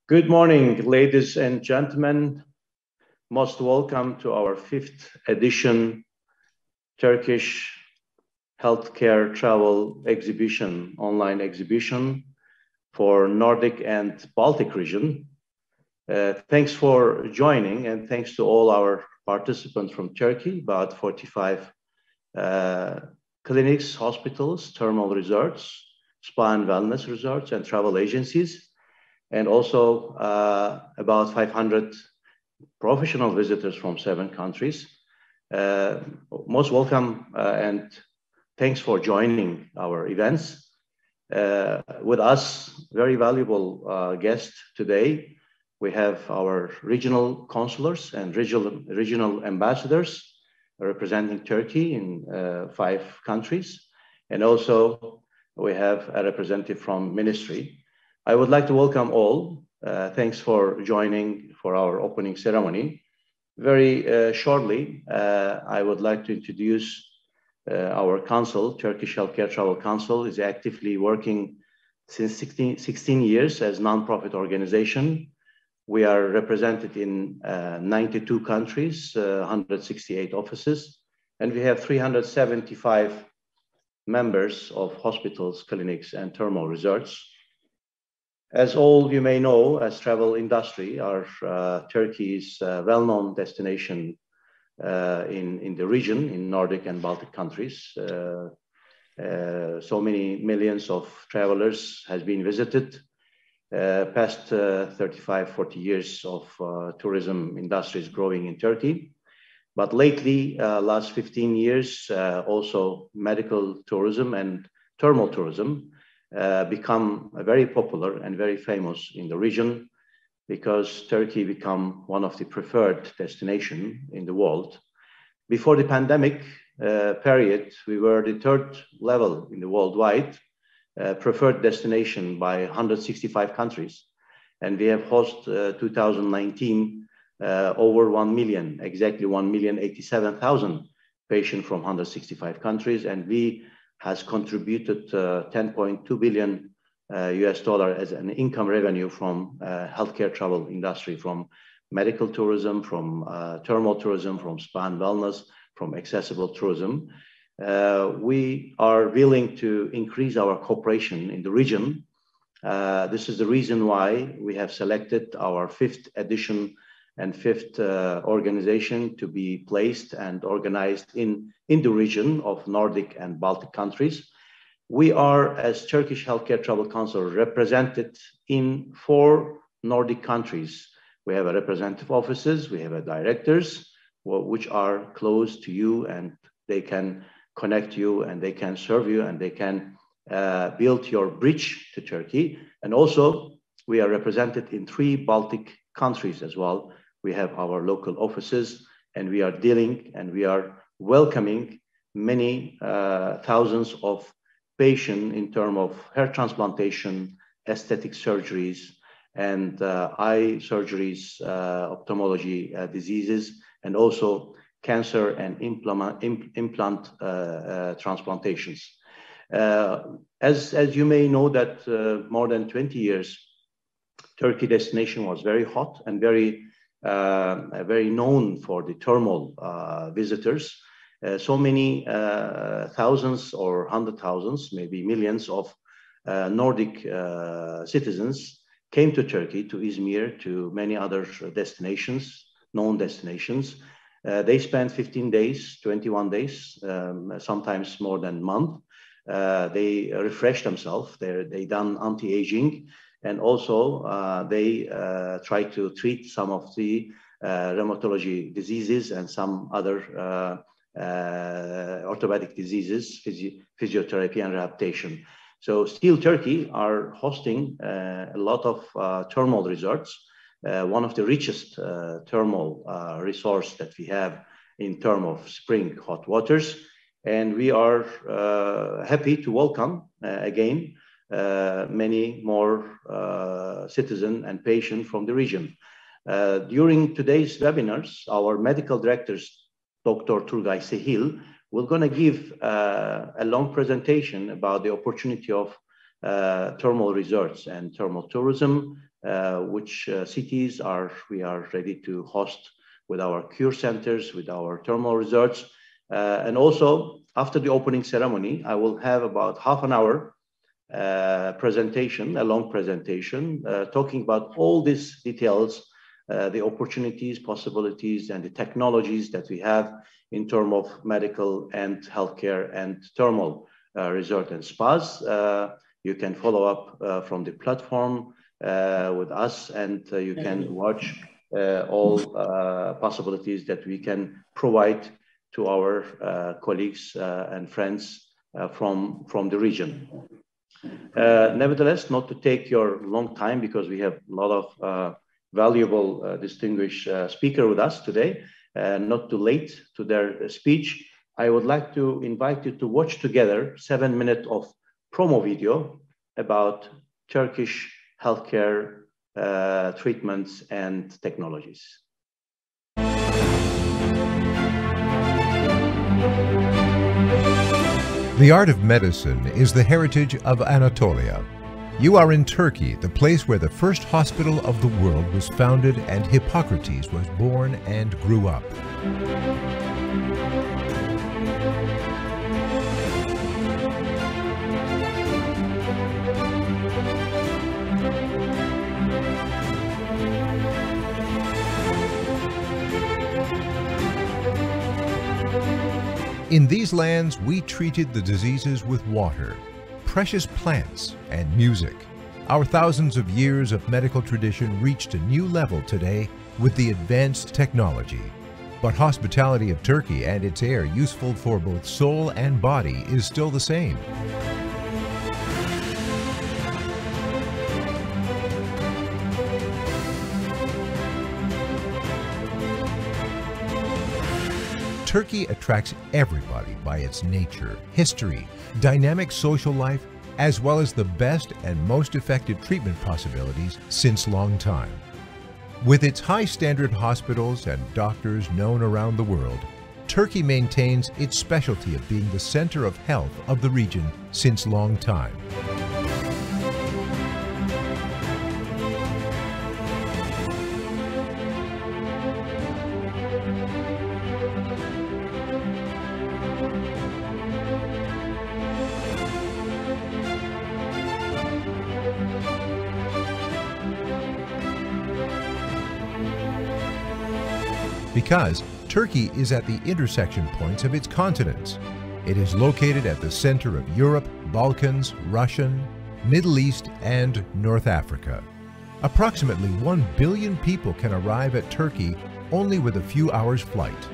Good morning, ladies and gentlemen. Most welcome to our 5th edition Turkish Healthcare Travel Exhibition, online exhibition for Nordic and Baltic region. Thanks for joining, and thanks to all our participants from Turkey, about 45 clinics, hospitals, thermal resorts, spa and wellness resorts, and travel agencies, and also about 500 professional visitors from 7 countries. Most welcome and thanks for joining our events. With us, very valuable guest today. We have our regional consulars and regional ambassadors representing Turkey in 5 countries. And also we have a representative from ministry. I would like to welcome all. Thanks for joining for our opening ceremony. Very shortly, I would like to introduce our council. Turkish Healthcare Travel Council is actively working since 16 years as non-profit organization. We are represented in 92 countries, 168 offices, and we have 375 members of hospitals, clinics, and thermal resorts. As all you may know, as travel industry, our Turkey is a well-known destination in the region, in Nordic and Baltic countries. So many millions of travelers has been visited. Past 35, 40 years of tourism industry is growing in Turkey. But lately, last 15 years, also medical tourism and thermal tourism become very popular and very famous in the region, because Turkey become one of the preferred destination in the world. Before the pandemic period, we were the 3rd level in the worldwide preferred destination by 165 countries. And we have hosted 2019 over 1 million, exactly 1,087,000 patients from 165 countries. And we has contributed $10.2 billion as an income revenue from healthcare travel industry, from medical tourism, from thermal tourism, from spa and wellness, from accessible tourism. We are willing to increase our cooperation in the region. This is the reason why we have selected our 5th edition and 5th organization to be placed and organized in the region of Nordic and Baltic countries. We are, as Turkish Healthcare Travel Council, represented in 4 Nordic countries. We have a representative offices, we have a directors, which are close to you, and they can connect you, and they can serve you, and they can build your bridge to Turkey. And also, we are represented in 3 Baltic countries as well. We have our local offices, and we are dealing and we are welcoming many thousands of patients in terms of hair transplantation, aesthetic surgeries, and eye surgeries, ophthalmology diseases, and also cancer and implant transplantations. As you may know that more than 20 years, Turkey destination was very hot and very known for the thermal visitors. So many thousands or 100,000s, maybe millions of Nordic citizens came to Turkey, to Izmir, to many other destinations, known destinations. They spent 15 days, 21 days, sometimes more than a month. They refreshed themselves. They done anti-aging. And also they try to treat some of the rheumatology diseases and some other orthopedic diseases, physiotherapy and rehabilitation. So still Turkey are hosting a lot of thermal resorts, one of the richest thermal resource that we have in terms of spring hot waters. And we are happy to welcome again many more citizens and patients from the region. During today's webinars, our medical directors, Dr. Turgay Sehil, we're going to give a long presentation about the opportunity of thermal resorts and thermal tourism, which cities we are ready to host with our cure centers, with our thermal resorts. And also, after the opening ceremony, I will have about half an hour presentation, a long presentation, talking about all these details, the opportunities, possibilities, and the technologies that we have in terms of medical and healthcare and thermal resort and spas. You can follow up from the platform with us, and you can watch all possibilities that we can provide to our colleagues and friends from the region. Nevertheless, not to take your long time, because we have a lot of valuable, distinguished speaker with us today, not too late to their speech, I would like to invite you to watch together 7 minutes of promo video about Turkish healthcare treatments and technologies. The art of medicine is the heritage of Anatolia. You are in Turkey, the place where the first hospital of the world was founded and Hippocrates was born and grew up. In these lands, we treated the diseases with water, precious plants, and music. Our thousands of years of medical tradition reached a new level today with the advanced technology. But hospitality of Turkey and its air, useful for both soul and body, is still the same. Turkey attracts everybody by its nature, history, dynamic social life, as well as the best and most effective treatment possibilities since long time. With its high-standard hospitals and doctors known around the world, Turkey maintains its specialty of being the center of health of the region since long time. Because Turkey is at the intersection points of its continents. It is located at the center of Europe, Balkans, Russian, Middle East, and North Africa. Approximately 1 billion people can arrive at Turkey only with a few hours' flight.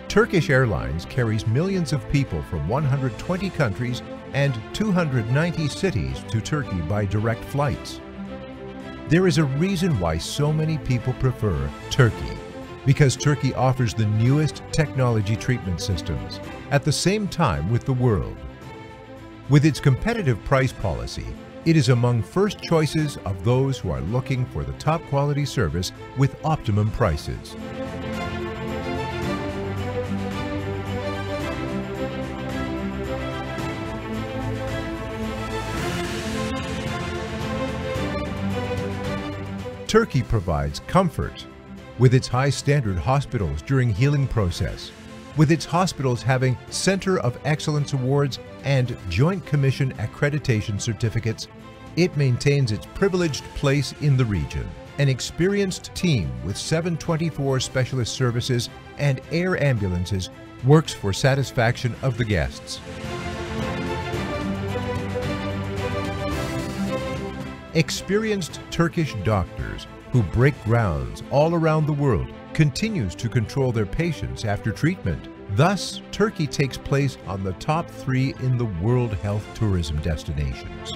Turkish Airlines carries millions of people from 120 countries and 290 cities to Turkey by direct flights. There is a reason why so many people prefer Turkey. Because Turkey offers the newest technology treatment systems at the same time with the world. With its competitive price policy, it is among first choices of those who are looking for the top quality service with optimum prices. Turkey provides comfort with its high-standard hospitals during healing process, with its hospitals having Center of Excellence Awards and Joint Commission accreditation certificates, it maintains its privileged place in the region. An experienced team with 724 specialist services and air ambulances works for satisfaction of the guests. Experienced Turkish doctors who break grounds all around the world continues to control their patients after treatment. Thus, Turkey takes place on the top 3 in the World Health Tourism destinations.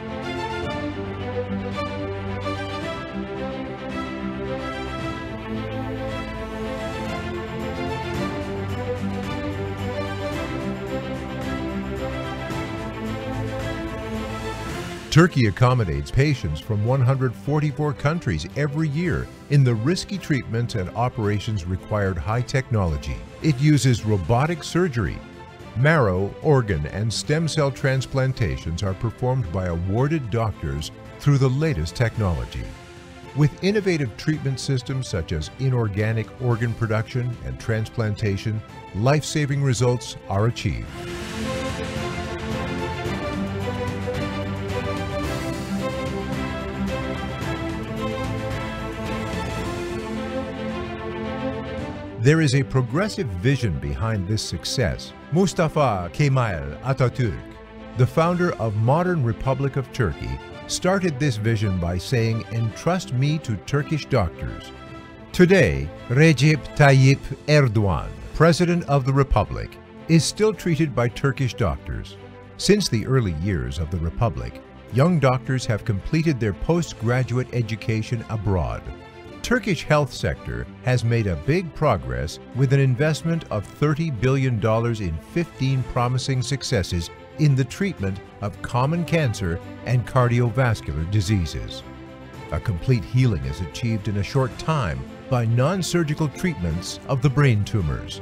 Turkey accommodates patients from 144 countries every year in the risky treatment and operations required high technology. It uses robotic surgery. Marrow, organ, and stem cell transplantations are performed by awarded doctors through the latest technology. With innovative treatment systems such as inorganic organ production and transplantation, life-saving results are achieved. There is a progressive vision behind this success. Mustafa Kemal Atatürk, the founder of modern Republic of Turkey, started this vision by saying, "Entrust me to Turkish doctors." Today, Recep Tayyip Erdogan, President of the Republic, is still treated by Turkish doctors. Since the early years of the Republic, young doctors have completed their postgraduate education abroad. Turkish health sector has made a big progress with an investment of $30 billion in 15 promising successes in the treatment of common cancer and cardiovascular diseases. A complete healing is achieved in a short time by non-surgical treatments of the brain tumors.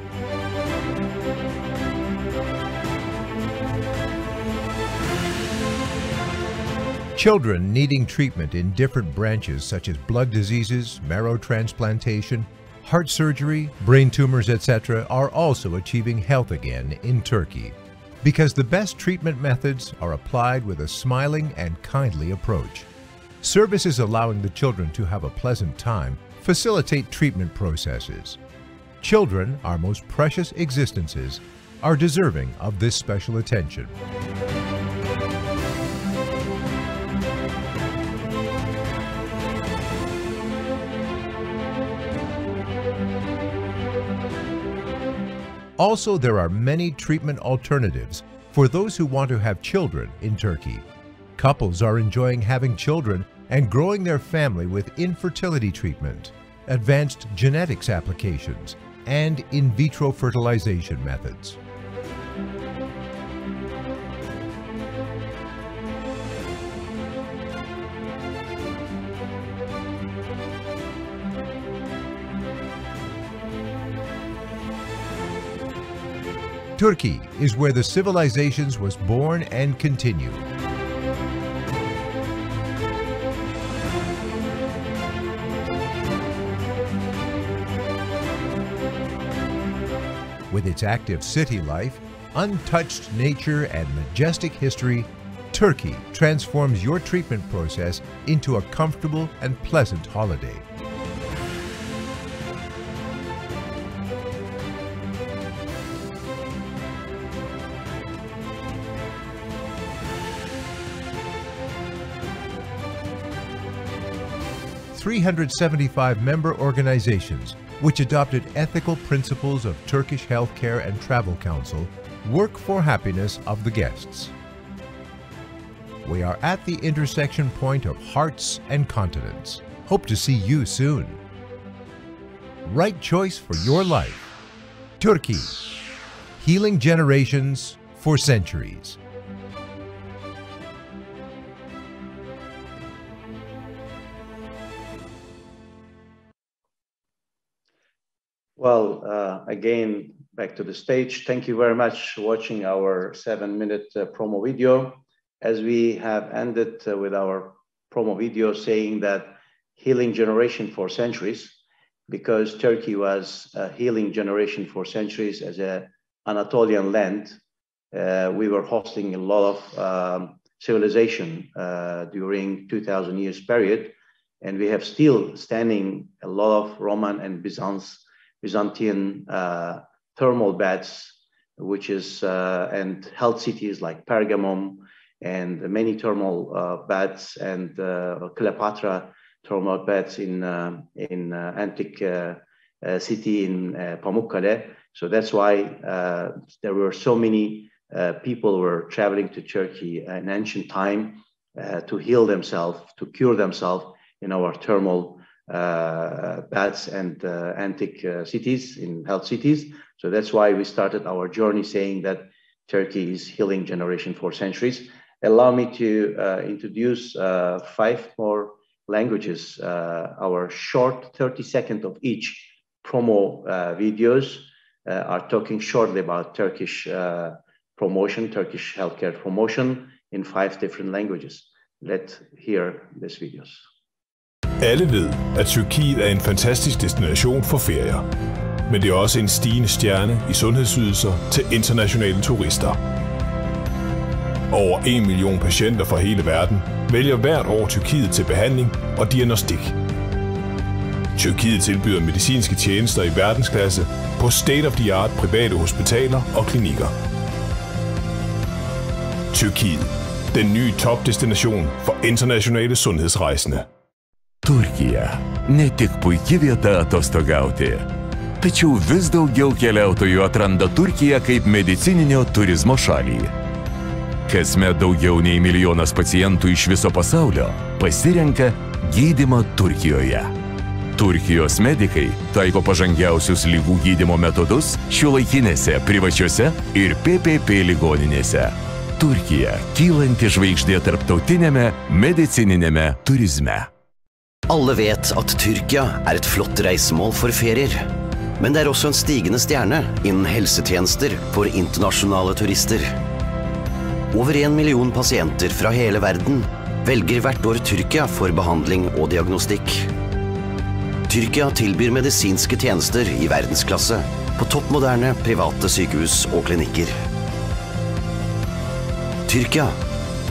Children needing treatment in different branches such as blood diseases, marrow transplantation, heart surgery, brain tumors, etc. are also achieving health again in Turkey, because the best treatment methods are applied with a smiling and kindly approach. Services allowing the children to have a pleasant time facilitate treatment processes. Children, our most precious existences, are deserving of this special attention. Also, there are many treatment alternatives for those who want to have children in Turkey. Couples are enjoying having children and growing their family with infertility treatment, advanced genetics applications, and in vitro fertilization methods. Turkey is where the civilizations was born and continue. With its active city life, untouched nature, and majestic history, Turkey transforms your treatment process into a comfortable and pleasant holiday. .375 member organizations, which adopted ethical principles of Turkish Healthcare and Travel Council, work for happiness of the guests. We are at the intersection point of hearts and continents. Hope to see you soon. Right choice for your life. Turkey, healing generations for centuries. Well, again, back to the stage. Thank you very much for watching our 7-minute promo video. As we have ended with our promo video saying that healing generation for centuries, because Turkey was a healing generation for centuries as an Anatolian land. We were hosting a lot of civilization during 2000 years period, and we have still standing a lot of Roman and Byzantine thermal baths, which is and health cities like Pergamum and many thermal baths and Cleopatra thermal baths in antique city in Pamukkale. So that's why there were so many people were traveling to Turkey in ancient time to heal themselves, to cure themselves in our thermal baths and antique cities, in health cities. So that's why we started our journey saying that Turkey is healing generation for centuries. Allow me to introduce 5 more languages. Our short 30-second of each promo videos are talking shortly about Turkish promotion, Turkish healthcare promotion in 5 different languages. Let's hear these videos. Alle ved, at Tyrkiet er en fantastisk destination for ferier. Men det er også en stigende stjerne i sundhedsydelser til internationale turister. Over 1 million patienter fra hele verden vælger hvert år Tyrkiet til behandling og diagnostik. Tyrkiet tilbyder medicinske tjenester i verdensklasse på state-of-the-art private hospitaler og klinikker. Tyrkiet, den nye topdestination for internationale sundhedsrejsende. Turkija ne tik puikia vieta atostogauti, tačiau vis daugiau keliautojų atranda Turkiją kaip medicininio turizmo šalį. Kasmet daugiau nei milijonas pacientų iš viso pasaulio pasirenka gydymą Turkijoje. Turkijos medikai taiko pažangiausius lygų gydymo metodus šiuolaikinėse privačiose ir PPP ligoninėse. Turkija kylanti žvaigždė tarptautinėme medicininėme turizme. Alle vet at Tyrkia er et flott reisemål for ferier. Men det er også en stigende stjerne innen helsetjenester for internasjonale turister. Over 1 million pasienter fra hele verden velger hvert år Tyrkia for behandling og diagnostikk. Tyrkia tilbyr medisinske tjenester i verdensklasse på toppmoderne private sykehus og klinikker. Tyrkia,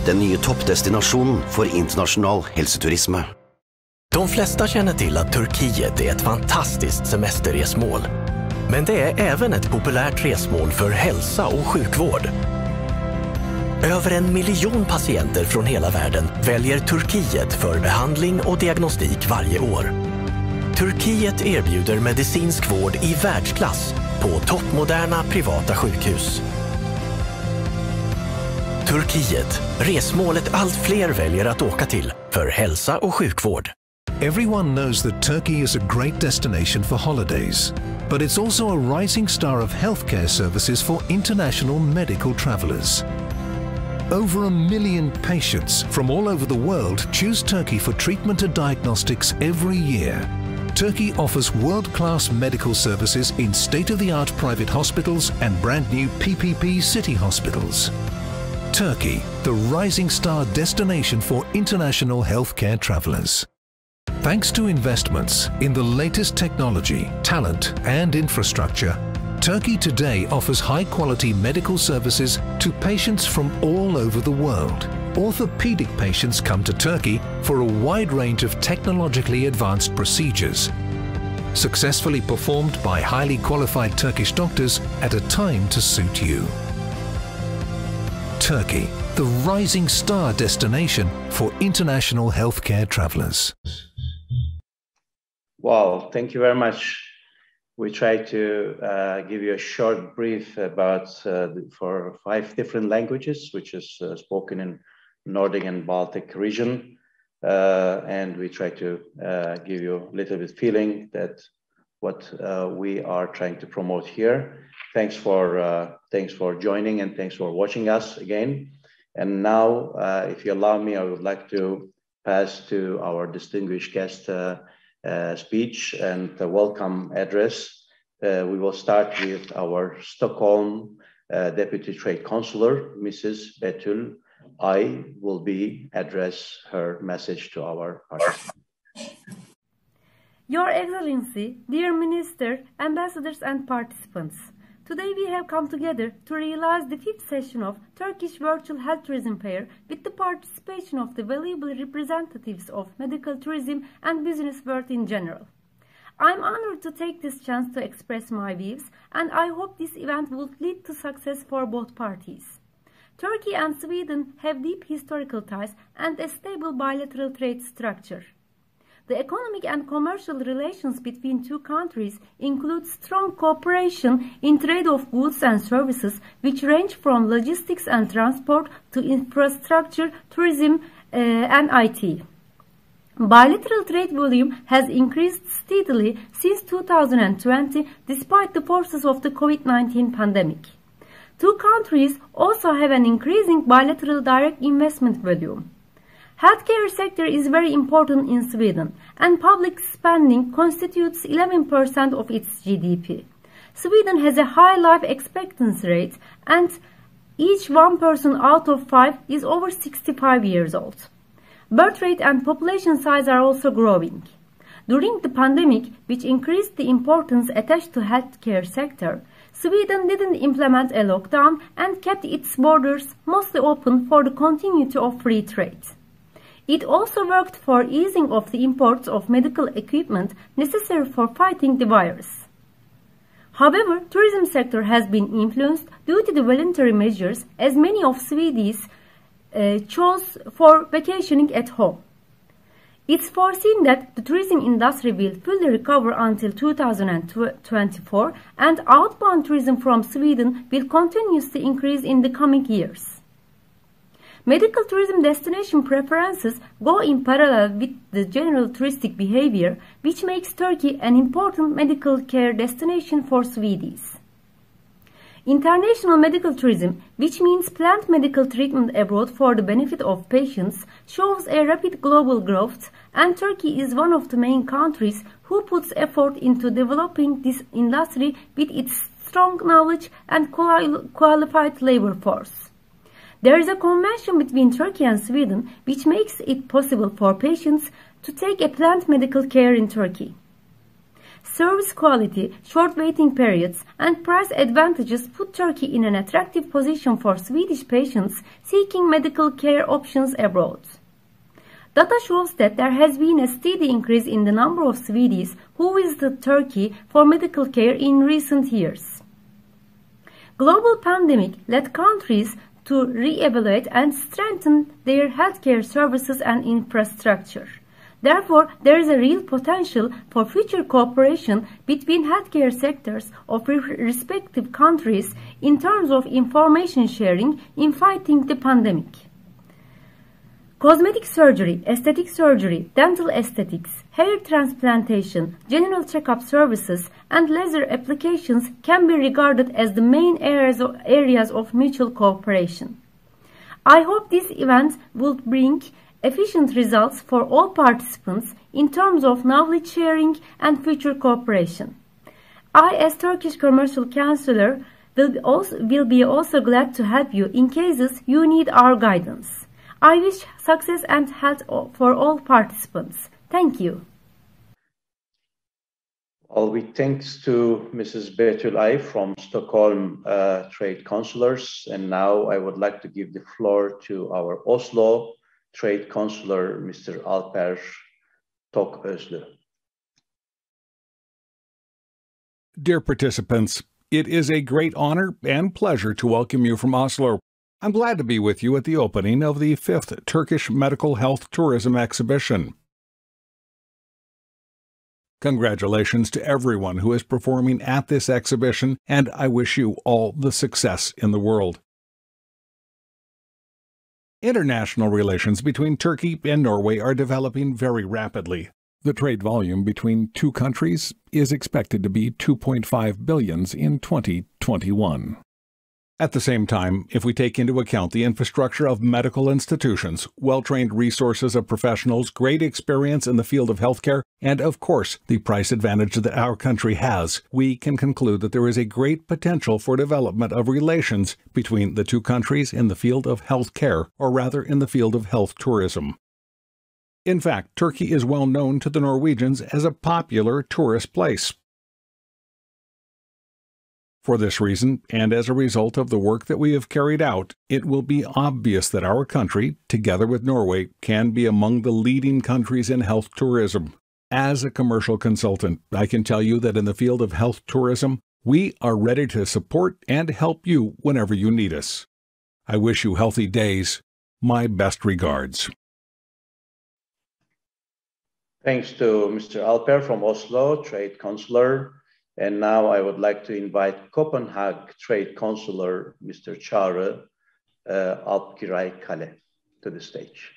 den nye toppdestinasjonen for internasjonal helseturisme. De flesta känner till att Turkiet är ett fantastiskt semesterresmål. Men det är även ett populärt resmål för hälsa och sjukvård. Över 1 million patienter från hela världen väljer Turkiet för behandling och diagnostik varje år. Turkiet erbjuder medicinsk vård i världsklass på toppmoderna privata sjukhus. Turkiet, resmålet allt fler väljer att åka till för hälsa och sjukvård. Everyone knows that Turkey is a great destination for holidays, but it's also a rising star of healthcare services for international medical travelers. Over 1 million patients from all over the world choose Turkey for treatment and diagnostics every year. Turkey offers world-class medical services in state-of-the-art private hospitals and brand-new PPP city hospitals. Turkey, the rising star destination for international healthcare travelers. Thanks to investments in the latest technology, talent and infrastructure, Turkey today offers high-quality medical services to patients from all over the world. Orthopedic patients come to Turkey for a wide range of technologically advanced procedures, successfully performed by highly qualified Turkish doctors at a time to suit you. Turkey, the rising star destination for international healthcare travelers. Wow, thank you very much. We try to give you a short brief about for 5 different languages, which is spoken in Nordic and Baltic region. And we try to give you a little bit feeling that what we are trying to promote here. Thanks for joining and thanks for watching us again. And now, if you allow me, I would like to pass to our distinguished guest speech and the welcome address. We will start with our Stockholm Deputy Trade Consular, Mrs. Betül. I will address her message to our participants. Your Excellency, dear Minister, Ambassadors and participants, today we have come together to realize the 5th session of Turkish Virtual Health Tourism Fair with the participation of the valuable representatives of medical tourism and business world in general. I'm honored to take this chance to express my views, and I hope this event will lead to success for both parties. Turkey and Sweden have deep historical ties and a stable bilateral trade structure. The economic and commercial relations between two countries include strong cooperation in trade of goods and services, which range from logistics and transport to infrastructure, tourism, and IT. Bilateral trade volume has increased steadily since 2020 despite the forces of the COVID-19 pandemic. Two countries also have an increasing bilateral direct investment volume. Healthcare sector is very important in Sweden, and public spending constitutes 11% of its GDP. Sweden has a high life expectancy rate, and each 1 person out of 5 is over 65 years old. Birth rate and population size are also growing. During the pandemic, which increased the importance attached to healthcare sector, Sweden didn't implement a lockdown and kept its borders mostly open for the continuity of free trade. It also worked for easing of the imports of medical equipment necessary for fighting the virus. However, tourism sector has been influenced due to the voluntary measures, as many of Swedes chose for vacationing at home. It's foreseen that the tourism industry will fully recover until 2024 and outbound tourism from Sweden will continuously increase in the coming years. Medical tourism destination preferences go in parallel with the general touristic behavior, which makes Turkey an important medical care destination for Swedes. International medical tourism, which means planned medical treatment abroad for the benefit of patients, shows a rapid global growth, and Turkey is one of the main countries who puts effort into developing this industry with its strong knowledge and qualified labor force. There is a convention between Turkey and Sweden which makes it possible for patients to take a planned medical care in Turkey. Service quality, short waiting periods, and price advantages put Turkey in an attractive position for Swedish patients seeking medical care options abroad. Data shows that there has been a steady increase in the number of Swedes who visited Turkey for medical care in recent years. Global pandemic led countries to re-evaluate and strengthen their healthcare services and infrastructure. Therefore, there is a real potential for future cooperation between healthcare sectors of respective countries in terms of information sharing in fighting the pandemic. Cosmetic surgery, aesthetic surgery, dental aesthetics, hair transplantation, general checkup services, and laser applications can be regarded as the main areas of mutual cooperation. I hope this event will bring efficient results for all participants in terms of knowledge sharing and future cooperation. I, as Turkish Commercial Counselor, will be also glad to help you in cases you need our guidance. I wish success and health for all participants. Thank you. All with thanks to Mrs. Betül Ay from Stockholm Trade Consulars. And now I would like to give the floor to our Oslo Trade Consular, Mr. Alper Toközlü. Dear participants, it is a great honor and pleasure to welcome you from Oslo. I'm glad to be with you at the opening of the 5th Turkish Medical Health Tourism Exhibition. Congratulations to everyone who is performing at this exhibition, and I wish you all the success in the world. International relations between Turkey and Norway are developing very rapidly. The trade volume between two countries is expected to be 2.5 billion in 2021. At the same time, if we take into account the infrastructure of medical institutions, well-trained resources of professionals, great experience in the field of healthcare, and of course the price advantage that our country has, we can conclude that there is a great potential for development of relations between the two countries in the field of healthcare, or rather in the field of health tourism. In fact, Turkey is well known to the Norwegians as a popular tourist place. For this reason, and as a result of the work that we have carried out, it will be obvious that our country, together with Norway, can be among the leading countries in health tourism. As a commercial consultant, I can tell you that in the field of health tourism, we are ready to support and help you whenever you need us. I wish you healthy days. My best regards. Thanks to Mr. Alper from Oslo, Trade Consular. And now I would like to invite Copenhagen Trade Consular, Mr. Çağrı Alpgiray Kale, to the stage.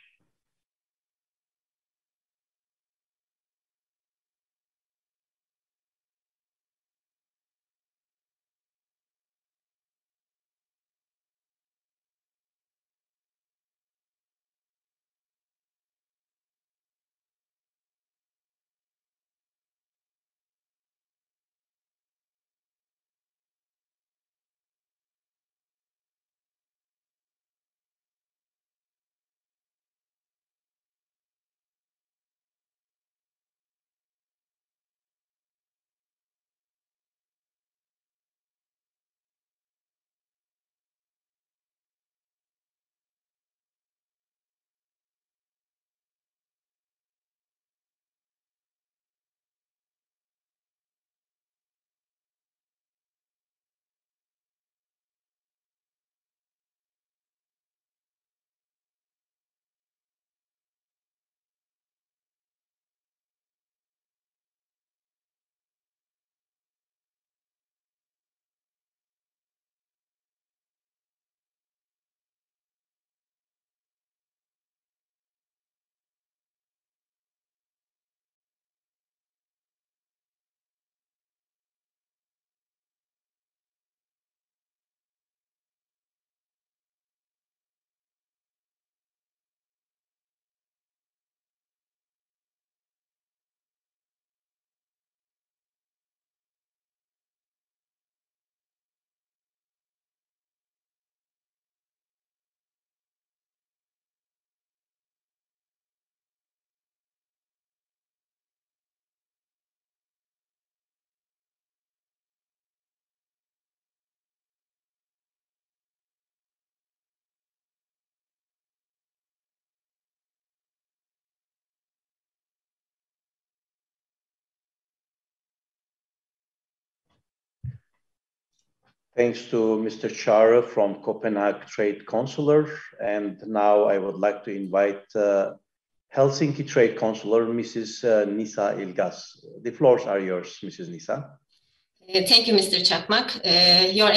Thanks to Mr. Chara from Copenhagen Trade Consular. And now I would like to invite Helsinki Trade Consular, Mrs. Nisa Ilgaz. The floors are yours, Mrs. Nisa. Thank you, Mr. Çakmak. Your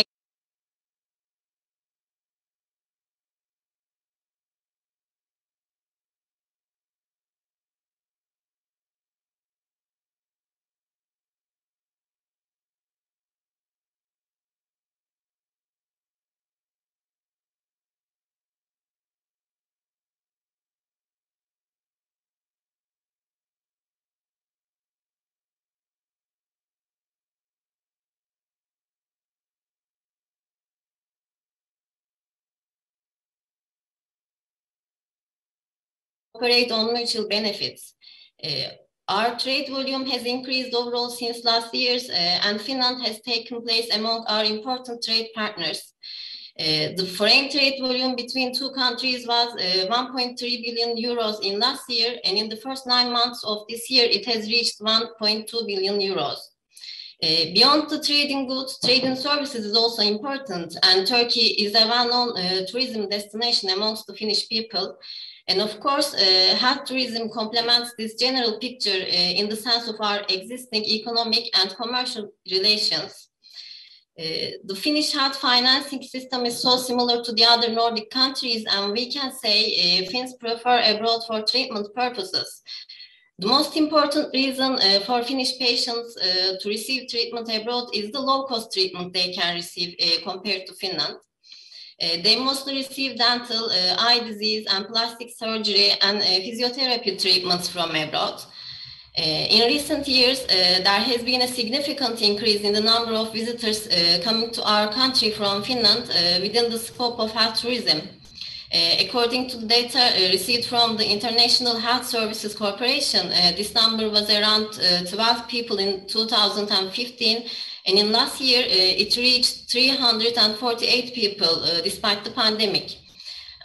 operate on mutual benefits. Our trade volume has increased overall since last year's, and Finland has taken place among our important trade partners. The foreign trade volume between two countries was 1.3 billion euros in last year, and in the first 9 months of this year, it has reached 1.2 billion euros. Beyond the trade in goods, trade in services is also important, and Turkey is a well-known tourism destination amongst the Finnish people. And of course, health tourism complements this general picture in the sense of our existing economic and commercial relations. The Finnish health financing system is so similar to the other Nordic countries, and we can say Finns prefer abroad for treatment purposes. The most important reason for Finnish patients to receive treatment abroad is the low-cost treatment they can receive compared to Finland. They mostly receive dental, eye disease, and plastic surgery and physiotherapy treatments from abroad. In recent years, there has been a significant increase in the number of visitors coming to our country from Finland within the scope of health tourism. According to the data received from the International Health Services Corporation, this number was around 12 people in 2015, and in last year it reached 348 people despite the pandemic.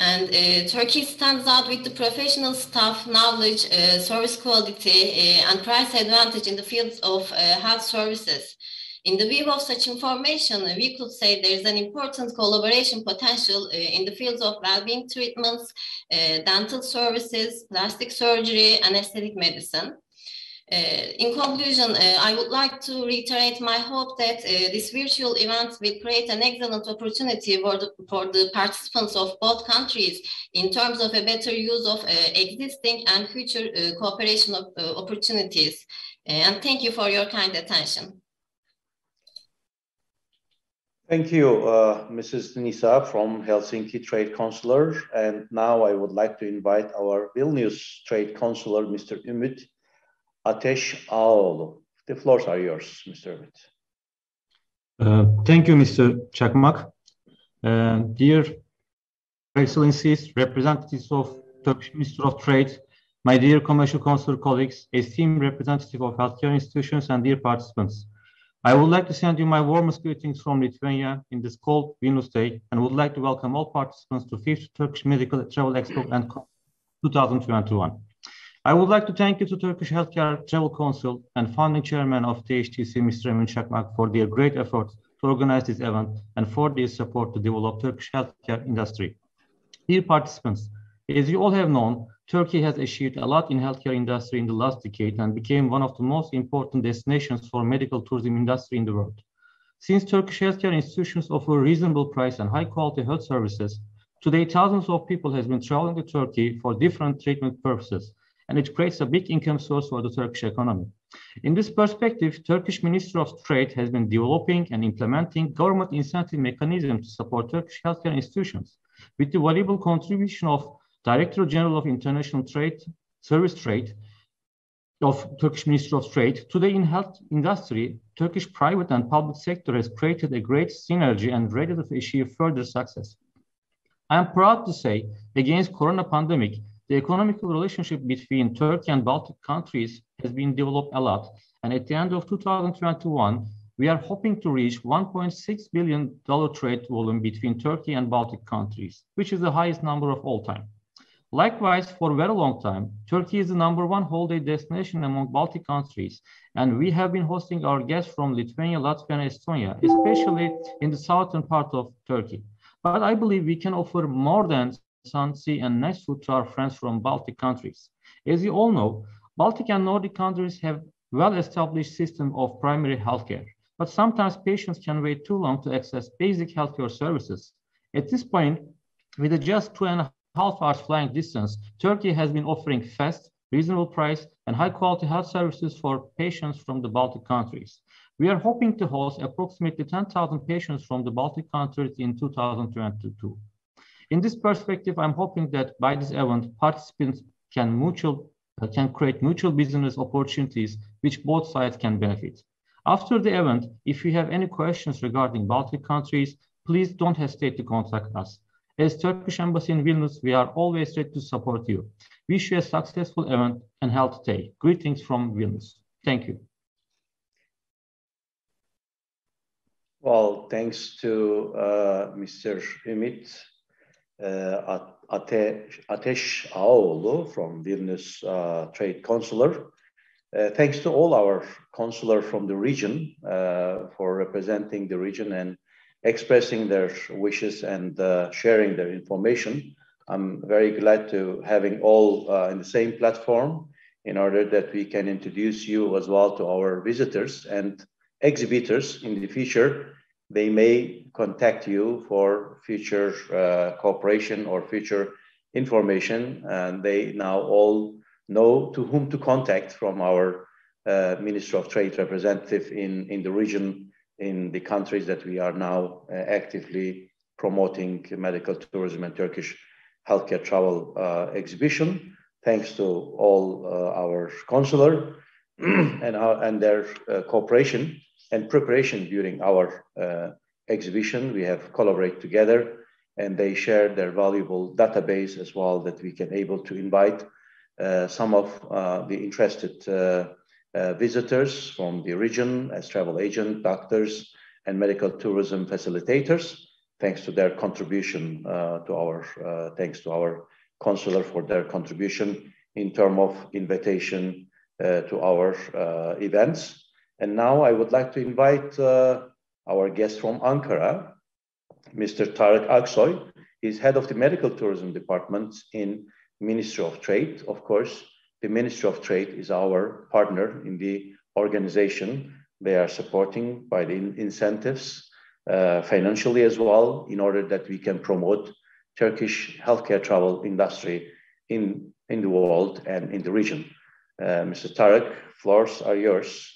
And Turkey stands out with the professional staff, knowledge, service quality, and price advantage in the fields of health services. In the view of such information, we could say there is an important collaboration potential in the fields of well-being treatments, dental services, plastic surgery, and aesthetic medicine. In conclusion, I would like to reiterate my hope that this virtual event will create an excellent opportunity for the participants of both countries in terms of a better use of existing and future cooperation opportunities. And thank you for your kind attention. Thank you, Mrs. Nisa from Helsinki Trade Consular. And now I would like to invite our Vilnius Trade Consular, Mr. Ümit Ateş Ağoğlu. The floors are yours, Mr. Ümit. Thank you, Mr. Çakmak. Dear Excellencies, representatives of Turkish Ministry of Trade, my dear commercial consular colleagues, esteemed representative of healthcare institutions, and dear participants. I would like to send you my warmest greetings from Lithuania in this cold Vilnius day, and would like to welcome all participants to 5th Turkish Medical Travel Expo and 2021. I would like to thank you to Turkish Healthcare Travel Council and founding chairman of THTC, Mr. Emin Çakmak, for their great efforts to organize this event and for their support to develop Turkish healthcare industry. Dear participants, as you all have known, Turkey has achieved a lot in healthcare industry in the last decade and became one of the most important destinations for medical tourism industry in the world. Since Turkish healthcare institutions offer reasonable price and high quality health services, today thousands of people have been traveling to Turkey for different treatment purposes, and it creates a big income source for the Turkish economy. In this perspective, Turkish Ministry of Trade has been developing and implementing government incentive mechanisms to support Turkish healthcare institutions. With the valuable contribution of Director General of International Trade, Service Trade of Turkish Ministry of Trade, today in health industry, Turkish private and public sector has created a great synergy and ready to achieve further success. I am proud to say, against Corona pandemic, the economical relationship between Turkey and Baltic countries has been developed a lot, and at the end of 2021, we are hoping to reach $1.6 billion trade volume between Turkey and Baltic countries, which is the highest number of all time. Likewise, for a very long time, Turkey is the #1 holiday destination among Baltic countries, and we have been hosting our guests from Lithuania, Latvia, and Estonia, especially in the southern part of Turkey. But I believe we can offer more than sun, sea, and nice food to our friends from Baltic countries. As you all know, Baltic and Nordic countries have well-established system of primary healthcare, but sometimes patients can wait too long to access basic healthcare services. At this point, with just 2.5 hours flying distance, Turkey has been offering fast, reasonable price, and high-quality health services for patients from the Baltic countries. We are hoping to host approximately 10,000 patients from the Baltic countries in 2022. In this perspective, I'm hoping that by this event, participants can create mutual business opportunities which both sides can benefit. After the event, if you have any questions regarding Baltic countries, please don't hesitate to contact us. As Turkish Embassy in Vilnius, we are always ready to support you. Wish you a successful event and health day. Greetings from Vilnius. Thank you. Well, thanks to Mr. Ümit Ateş Ağaoğlu from Vilnius Trade Consular. Thanks to all our consular from the region for representing the region and expressing their wishes and sharing their information. I'm very glad to having all in the same platform in order that we can introduce you as well to our visitors and exhibitors in the future. They may contact you for future cooperation or future information, and they now all know to whom to contact from our Ministry of Trade representative in the region, in the countries that we are now actively promoting medical tourism and Turkish healthcare travel exhibition. Thanks to all our consular and their cooperation and preparation during our exhibition. We have collaborated together, and they share their valuable database as well, that we can able to invite some of the interested visitors from the region as travel agent, doctors, and medical tourism facilitators. Thanks to their contribution thanks to our consular for their contribution in terms of invitation to our events. And now I would like to invite our guest from Ankara, Mr. Tarık Aksoy. He's head of the medical tourism department in Ministry of Trade. Of course, the Ministry of Trade is our partner in the organization. They are supporting by the incentives financially as well, in order that we can promote Turkish healthcare travel industry in the world and in the region. Mr. Tarık, floors are yours.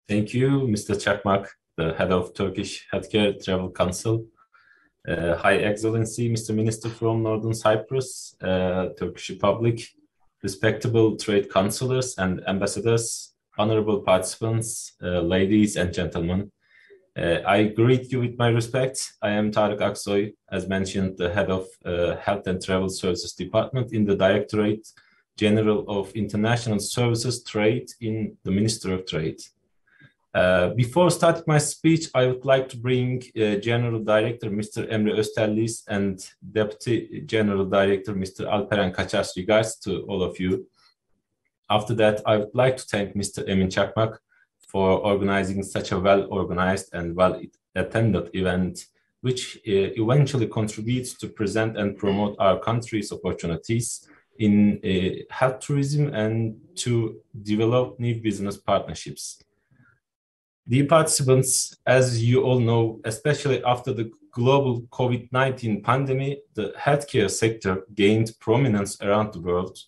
Thank you, Mr. Çakmak, the head of Turkish Healthcare Travel Council. High Excellency, Mr. Minister from Northern Cyprus, Turkish Republic, respectable trade councillors and ambassadors, honorable participants, ladies and gentlemen. I greet you with my respect. I am Tarık Aksoy, as mentioned, the head of Health and Travel Services Department in the Directorate General of International Services Trade in the Ministry of Trade. Before starting my speech, I would like to bring General Director Mr. Emre Özterlis and Deputy General Director Mr. Alperen Kaçar's regards to all of you. After that, I would like to thank Mr. Emin Çakmak for organizing such a well-organized and well-attended event, which eventually contributes to present and promote our country's opportunities in health tourism and to develop new business partnerships. Dear participants, as you all know, especially after the global COVID-19 pandemic, the healthcare sector gained prominence around the world,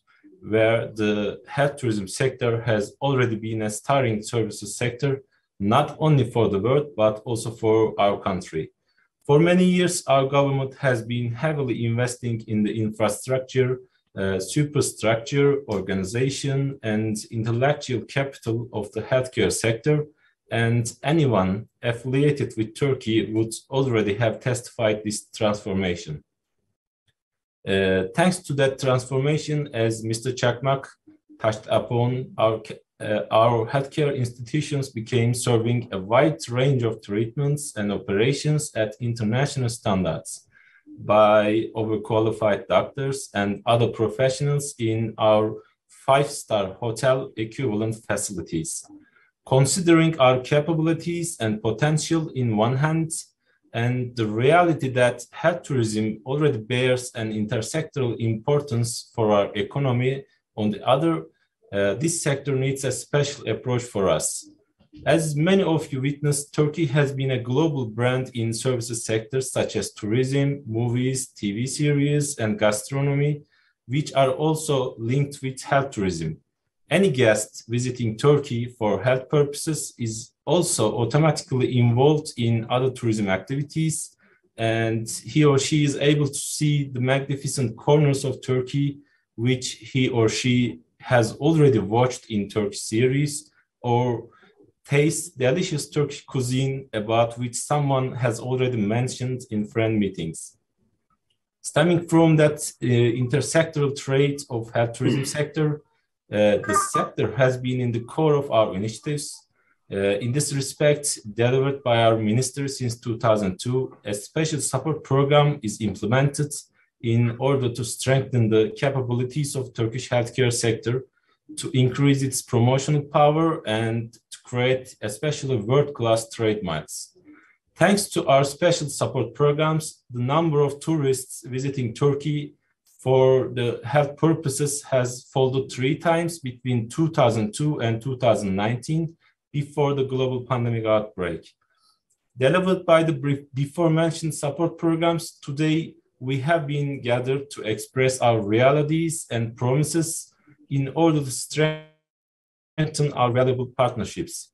where the health tourism sector has already been a starring services sector, not only for the world, but also for our country. For many years, our government has been heavily investing in the infrastructure, superstructure, organization, and intellectual capital of the healthcare sector, and anyone affiliated with Turkey would already have testified this transformation. Thanks to that transformation, as Mr. Çakmak touched upon, our healthcare institutions became serving a wide range of treatments and operations at international standards. by overqualified doctors and other professionals in our 5-star hotel equivalent facilities. Considering our capabilities and potential in one hand, and the reality that health tourism already bears an intersectoral importance for our economy on the other, this sector needs a special approach for us. As many of you witnessed, Turkey has been a global brand in services sectors such as tourism, movies, TV series, and gastronomy, which are also linked with health tourism. Any guest visiting Turkey for health purposes is also automatically involved in other tourism activities, and he or she is able to see the magnificent corners of Turkey, which he or she has already watched in Turkish series, or taste delicious Turkish cuisine about which someone has already mentioned in friend meetings. Stemming from that intersectoral trait of health tourism sector, the sector has been in the core of our initiatives. In this respect, delivered by our minister since 2002, a special support program is implemented in order to strengthen the capabilities of Turkish healthcare sector, to increase its promotional power, and to create especially world-class trademarks. Thanks to our special support programs, the number of tourists visiting Turkey for the health purposes has folded 3 times between 2002 and 2019, before the global pandemic outbreak. Delivered by the before-mentioned support programs, today we have been gathered to express our realities and promises in order to strengthen our valuable partnerships.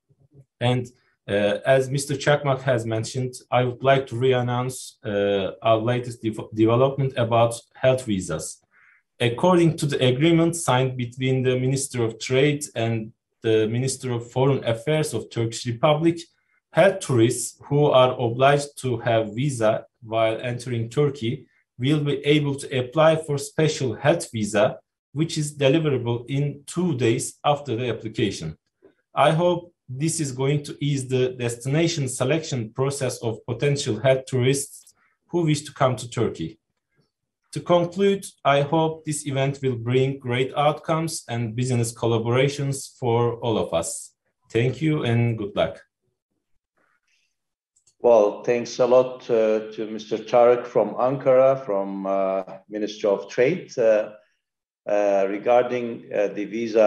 And as Mr. Çakmak has mentioned, I would like to re-announce our latest development about health visas. According to the agreement signed between the Minister of Trade and the Minister of Foreign Affairs of Turkish Republic, health tourists who are obliged to have visa while entering Turkey will be able to apply for special health visa, which is deliverable in 2 days after the application. I hope this is going to ease the destination selection process of potential health tourists who wish to come to Turkey. To conclude, I hope this event will bring great outcomes and business collaborations for all of us. Thank you and good luck. Well, thanks a lot to Mr. Tarık from Ankara, from Ministry of Trade. Regarding the visa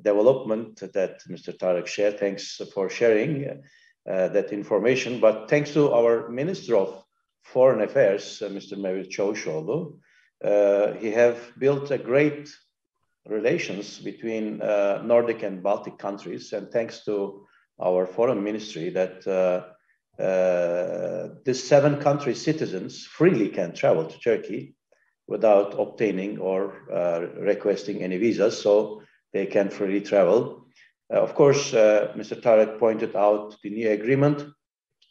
development that Mr. Tarık shared, thanks for sharing that information. But thanks to our Minister of Foreign Affairs, Mr. Mevlüt Çavuşoğlu, he have built a great relations between Nordic and Baltic countries, and thanks to our foreign ministry that these 7 country citizens freely can travel to Turkey without obtaining or requesting any visas, so they can freely travel. Of course, Mr. Tarık pointed out the new agreement.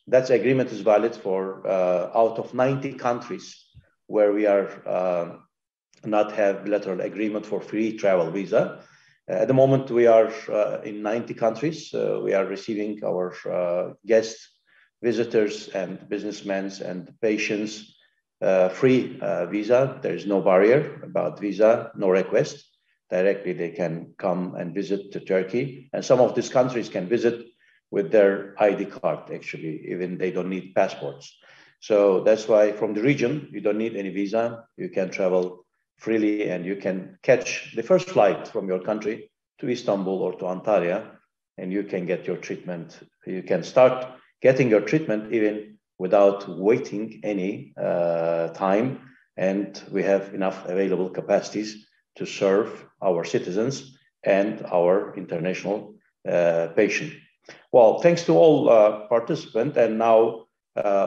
That agreement is valid for out of 90 countries where we are not have bilateral agreement for free travel visa. At the moment, we are in 90 countries. We are receiving our guests, visitors, and businessmen and patients free visa. There is no barrier about visa, no request. Directly, they can come and visit to Turkey. And some of these countries can visit with their ID card, actually, even they don't need passports. So that's why from the region, you don't need any visa. You can travel freely and you can catch the first flight from your country to Istanbul or to Antalya, and you can get your treatment. You can start getting your treatment even without waiting any time. And we have enough available capacities to serve our citizens and our international patients. Well, thanks to all participants, and now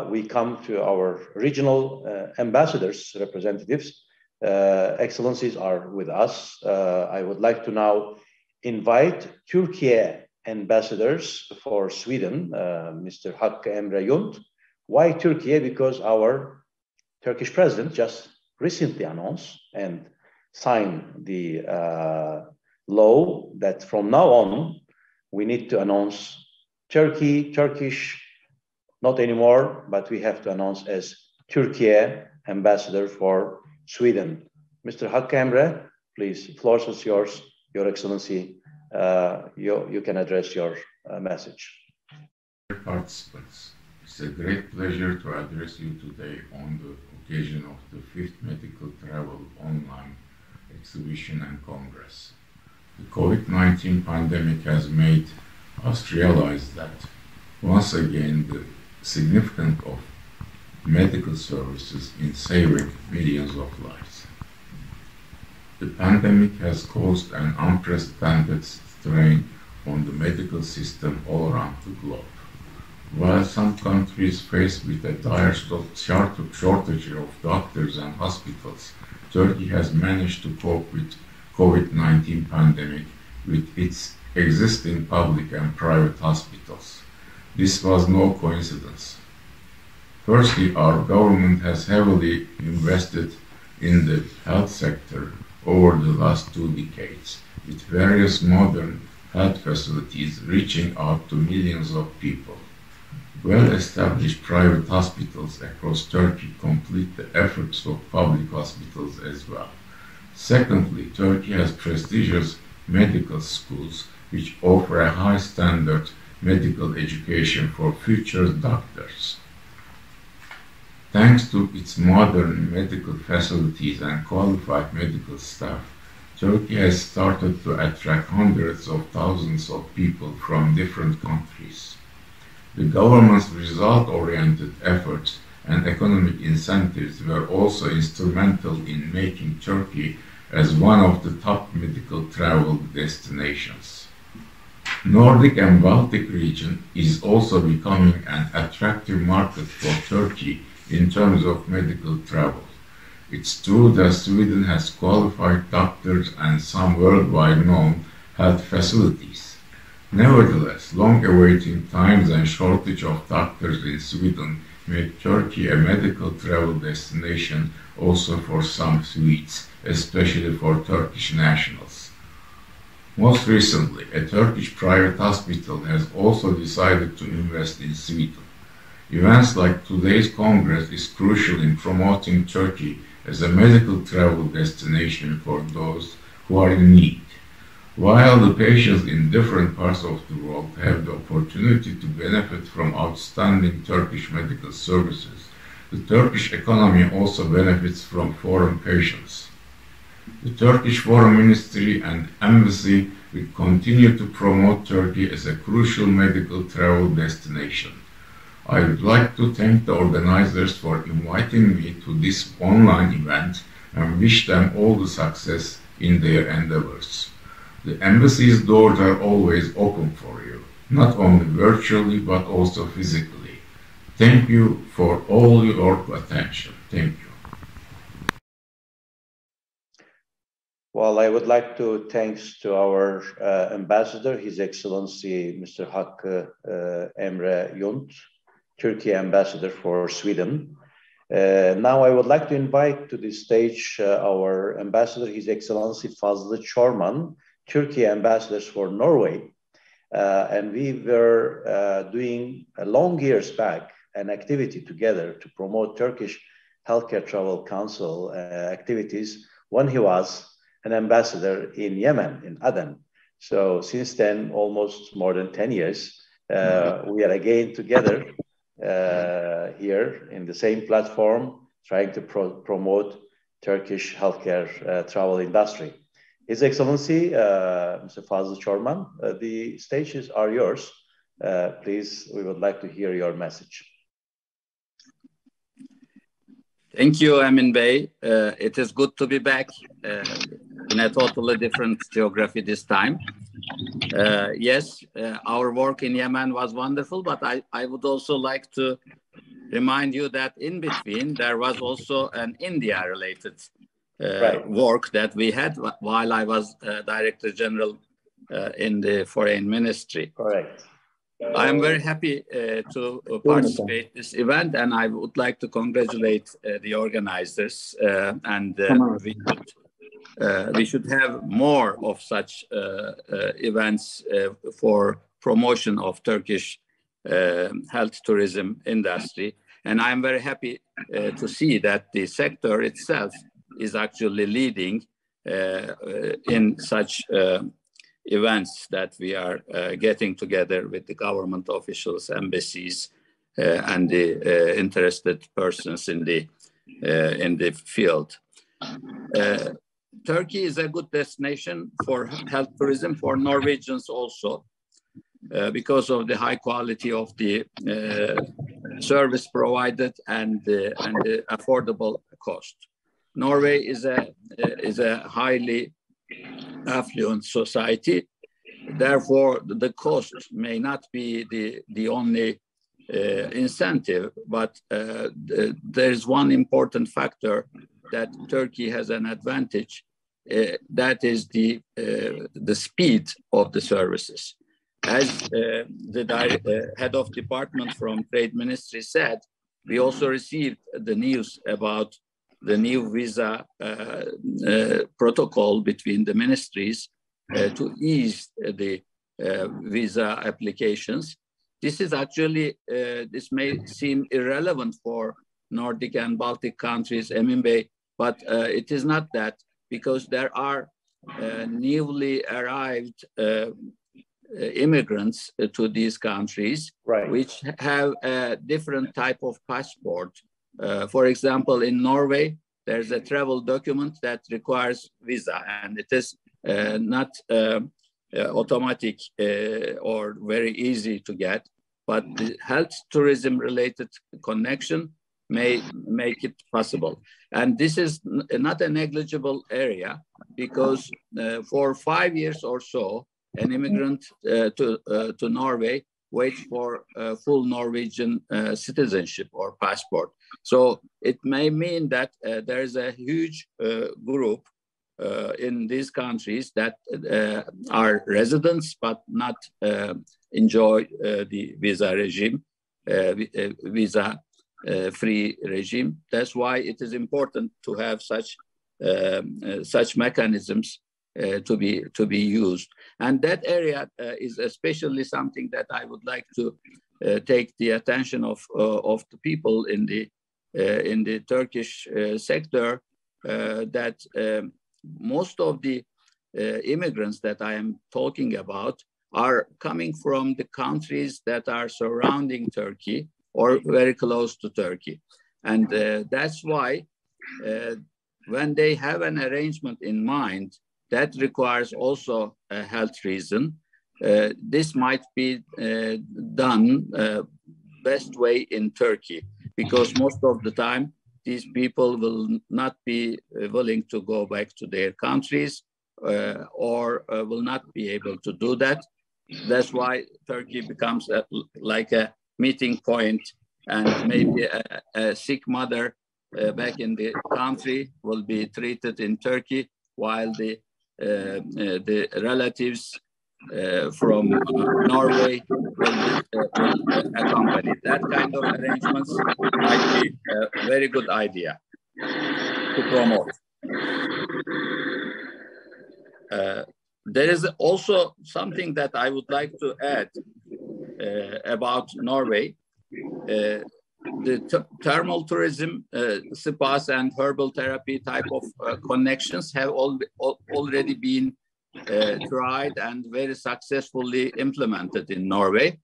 we come to our regional ambassadors, representatives. Excellencies are with us. I would like to now invite Turkey ambassadors for Sweden, Mr. Hakkı Emre Yund. Why Turkey? Because our Turkish president just recently announced and signed the law that from now on, we need to announce Turkish not anymore, but we have to announce as Turkey ambassador for Sweden. Mr. Hakkı Emre, please, the floor is yours, Your Excellency. You can address your message. Dear participants, it's a great pleasure to address you today on the occasion of the 5th Medical Travel Online Exhibition and Congress. The COVID-19 pandemic has made us realize that once again the significance of medical services in saving millions of lives. The pandemic has caused an unprecedented strain on the medical system all around the globe. While some countries faced with a dire shortage of doctors and hospitals, Turkey has managed to cope with COVID-19 pandemic with its existing public and private hospitals. This was no coincidence. Firstly, our government has heavily invested in the health sector over the last 2 decades, with various modern health facilities reaching out to millions of people. Well-established private hospitals across Turkey complete the efforts of public hospitals as well. Secondly, Turkey has prestigious medical schools which offer a high standard medical education for future doctors. Thanks to its modern medical facilities and qualified medical staff, Turkey has started to attract hundreds of thousands of people from different countries. The government's result-oriented efforts and economic incentives were also instrumental in making Turkey as one of the top medical travel destinations. Nordic and Baltic region is also becoming an attractive market for Turkey in terms of medical travel. It's true that Sweden has qualified doctors and some worldwide known health facilities. Nevertheless, long awaiting times and shortage of doctors in Sweden make Turkey a medical travel destination also for some Swedes, especially for Turkish nationals. Most recently, a Turkish private hospital has also decided to invest in Sweden. Events like today's Congress is crucial in promoting Turkey as a medical travel destination for those who are in need. While the patients in different parts of the world have the opportunity to benefit from outstanding Turkish medical services, the Turkish economy also benefits from foreign patients. The Turkish Foreign Ministry and Embassy will continue to promote Turkey as a crucial medical travel destination. I would like to thank the organizers for inviting me to this online event and wish them all the success in their endeavors. The Embassy's doors are always open for you, not only virtually but also physically. Thank you for all your attention. Thank you. Well, I would like to thank our ambassador, His Excellency Mr. Hakkı Emre Yont, Turkey ambassador for Sweden. Now I would like to invite to the stage our ambassador, His Excellency Fazlı Çorman, Turkey ambassadors for Norway. And we were doing a long years back an activity together to promote Turkish Healthcare Travel Council activities when he was an ambassador in Yemen, in Aden. So since then, almost more than 10 years, we are again together here in the same platform, trying to promote Turkish healthcare travel industry. His Excellency, Mr. Fazlı Çorman, the stages are yours. Please, we would like to hear your message. Thank you, Emin Bey. It is good to be back in a totally different geography this time. Yes, our work in Yemen was wonderful, but I would also like to remind you that in between, there was also an India-related work that we had while I was Director General in the Foreign Ministry. Correct. I am very happy to participate in this event, and I would like to congratulate the organizers. We should have more of such events for promotion of Turkish health tourism industry. And I'm very happy to see that the sector itself is actually leading in such events that we are getting together with the government officials, embassies, and the interested persons in the field. Turkey is a good destination for health tourism for Norwegians also, because of the high quality of the service provided and the affordable cost. Norway is a highly affluent society. Therefore, the cost may not be the only incentive, but there is one important factor that Turkey has an advantage. That is the speed of the services. As the head of department from Trade Ministry said, we also received the news about the new visa protocol between the ministries to ease the visa applications. This is actually, this may seem irrelevant for Nordic and Baltic countries, Emin Bey, but it is not that, because there are newly arrived immigrants to these countries, right, which have a different type of passport. For example, in Norway, there's a travel document that requires visa, and it is not automatic or very easy to get, but the health tourism related connection may make it possible. And this is not a negligible area, because for 5 years or so, an immigrant to Norway waits for full Norwegian citizenship or passport. So it may mean that there is a huge group in these countries that are residents but not enjoy the visa regime, visa-free regime. That's why it is important to have such mechanisms to be used. And that area is especially something that I would like to take the attention of the people in the Turkish sector, that most of the immigrants that I am talking about are coming from the countries that are surrounding Turkey or very close to Turkey. And that's why when they have an arrangement in mind that requires also a health reason, this might be done best way in Turkey, because most of the time these people will not be willing to go back to their countries or will not be able to do that. That's why Turkey becomes like a meeting point, and maybe a sick mother back in the country will be treated in Turkey, while the relatives from Norway will accompany. That kind of arrangements might be a very good idea to promote. There is also something that I would like to add about Norway. The thermal tourism, spas and herbal therapy type of connections have already been tried and very successfully implemented in Norway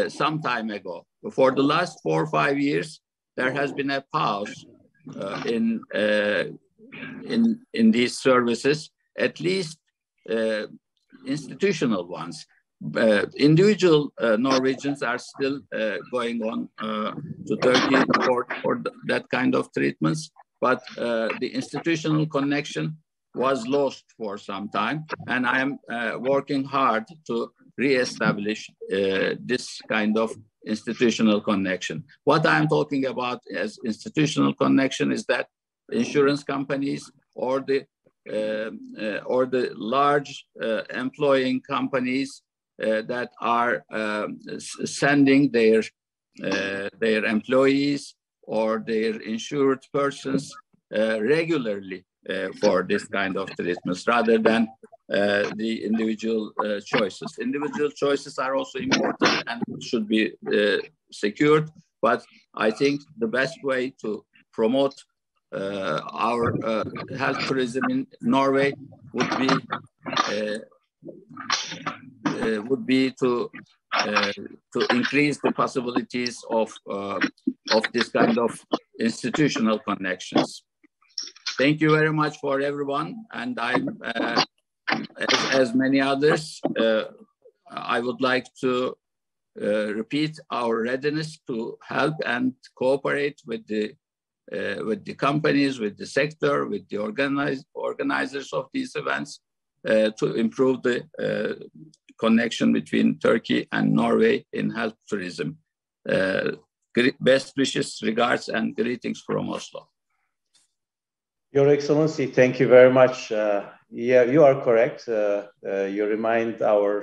some time ago. For the last 4 or 5 years, there has been a pause in these services, at least institutional ones. Individual Norwegians are still going on to Turkey for that kind of treatments, but the institutional connection was lost for some time, and I am working hard to re-establish this kind of institutional connection. What I'm talking about as institutional connection is that insurance companies or the large employing companies that are sending their employees or their insured persons regularly for this kind of treatments, rather than the individual choices. Individual choices are also important and should be secured, but I think the best way to promote our health tourism in Norway would be to increase the possibilities of this kind of institutional connections. Thank you very much for everyone, and I'm as many others. I would like to repeat our readiness to help and cooperate with the companies, with the sector, with the organizers of these events to improve the connection between Turkey and Norway in health tourism. Best wishes, regards, and greetings from Oslo. Your Excellency, thank you very much. Yeah, you are correct. You remind our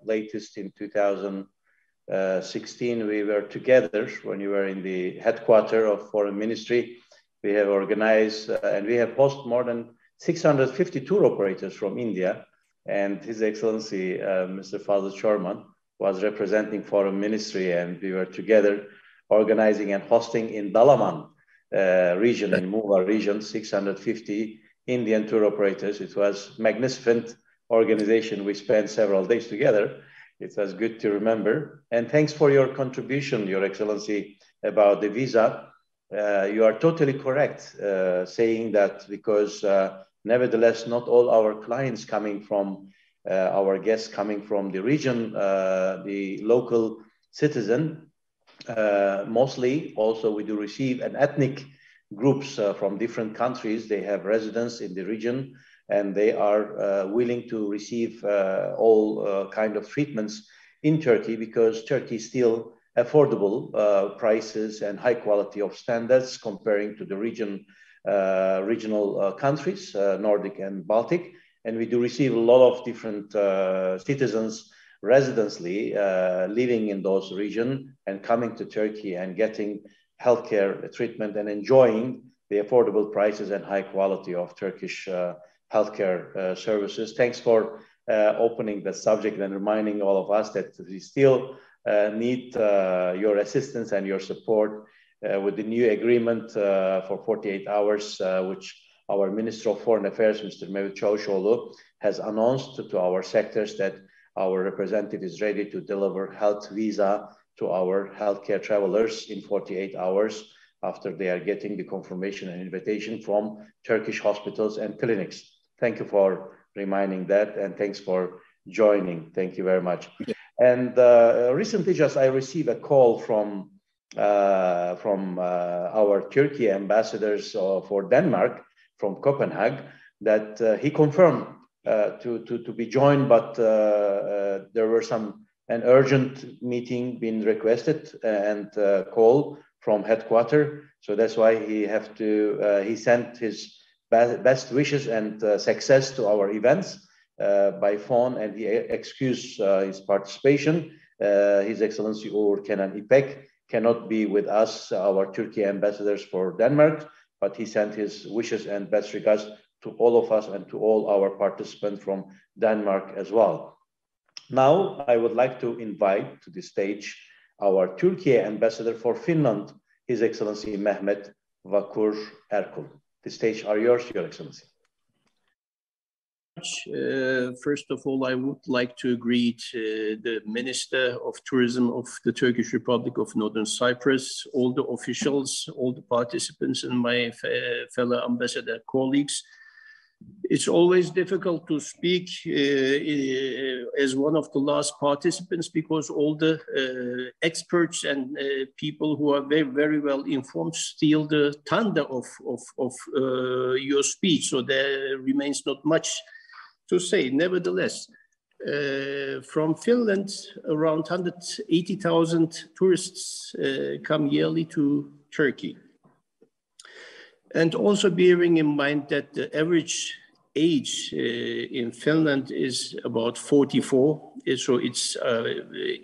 latest in 2016, we were together when you were in the headquarters of Foreign Ministry. We have organized and we have hosted more than 650 tour operators from India. And His Excellency, Mr. Fazıl Çorman, was representing Foreign Ministry, and we were together organizing and hosting in Dalaman region, in Muğla region, 650 Indian tour operators. It was magnificent organization. We spent several days together. It was good to remember. And thanks for your contribution, Your Excellency, about the visa. You are totally correct saying that, because nevertheless, not all our clients coming from, our guests coming from the region, the local citizen, mostly also we do receive an ethnic groups from different countries. They have residence in the region, and they are willing to receive all kind of treatments in Turkey, because Turkey is still affordable prices and high quality of standards comparing to the regional countries, Nordic and Baltic. And we do receive a lot of different citizens residently living in those regions and coming to Turkey and getting healthcare treatment and enjoying the affordable prices and high quality of Turkish healthcare services. Thanks for opening the subject and reminding all of us that we still need your assistance and your support with the new agreement for 48 hours, which our Minister of Foreign Affairs, Mr. Mevlüt Çavuşoğlu, has announced to our sectors that our representative is ready to deliver health visa to our healthcare travelers in 48 hours after they are getting the confirmation and invitation from Turkish hospitals and clinics. Thank you for reminding that, and thanks for joining. Thank you very much. And recently just I received a call from our Turkey ambassadors for Denmark, from Copenhagen, that he confirmed to be joined, but there were an urgent meeting being requested and call from headquarters. So that's why he sent his best wishes and success to our events by phone, and he excused his participation. His Excellency Uğur Kenan İpek cannot be with us, our Turkey ambassadors for Denmark, but he sent his wishes and best regards to all of us and to all our participants from Denmark as well. Now, I would like to invite to the stage our Turkey ambassador for Finland, His Excellency Mehmet Vakur Erkul. The stage are yours, Your Excellency. First of all, I would like to greet the Minister of Tourism of the Turkish Republic of Northern Cyprus, all the officials, all the participants, and my fellow ambassador colleagues. It's always difficult to speak as one of the last participants, because all the experts and people who are very, very well informed steal the thunder of your speech. So there remains not much to say. Nevertheless, from Finland, around 180,000 tourists come yearly to Turkey. And also bearing in mind that the average age in Finland is about 44, so it's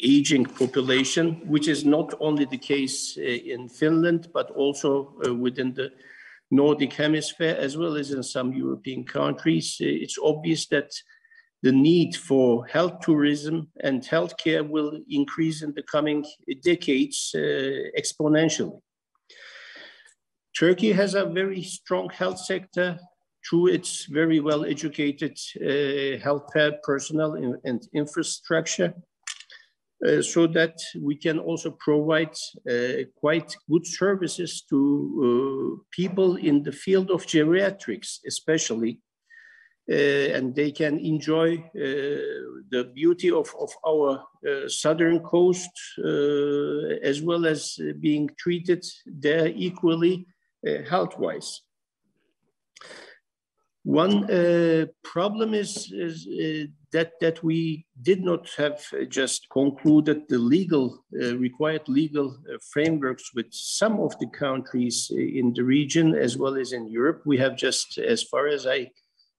aging population, which is not only the case in Finland, but also within the Nordic hemisphere, as well as in some European countries. It's obvious that the need for health tourism and healthcare will increase in the coming decades exponentially. Turkey has a very strong health sector through its very well-educated healthcare personnel and infrastructure, so that we can also provide quite good services to people in the field of geriatrics, especially, and they can enjoy the beauty of our southern coast, as well as being treated there equally health-wise. One problem is that we did not have just concluded the required legal frameworks with some of the countries in the region as well as in Europe. We have just, as far as I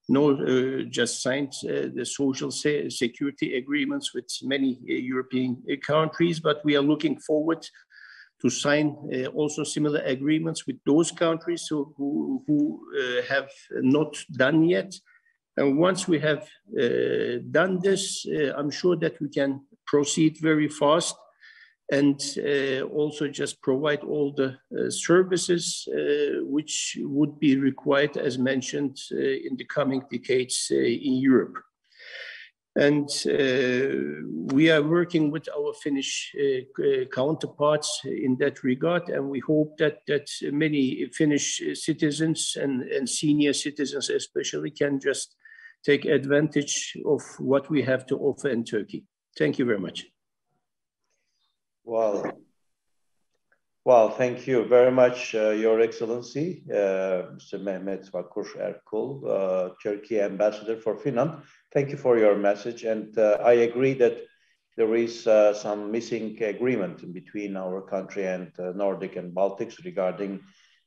know, just signed the social security agreements with many European countries, but we are looking forward to sign also similar agreements with those countries who have not done yet. And once we have done this, I'm sure that we can proceed very fast and also just provide all the services which would be required, as mentioned, in the coming decades in Europe. And we are working with our Finnish counterparts in that regard, and we hope that many Finnish citizens and senior citizens especially can just take advantage of what we have to offer in Turkey. Thank you very much. Well, thank you very much, Your Excellency, Mr. Mehmet Vakur Erkul, Turkey Ambassador for Finland. Thank you for your message. And I agree that there is some missing agreement between our country and Nordic and Baltics regarding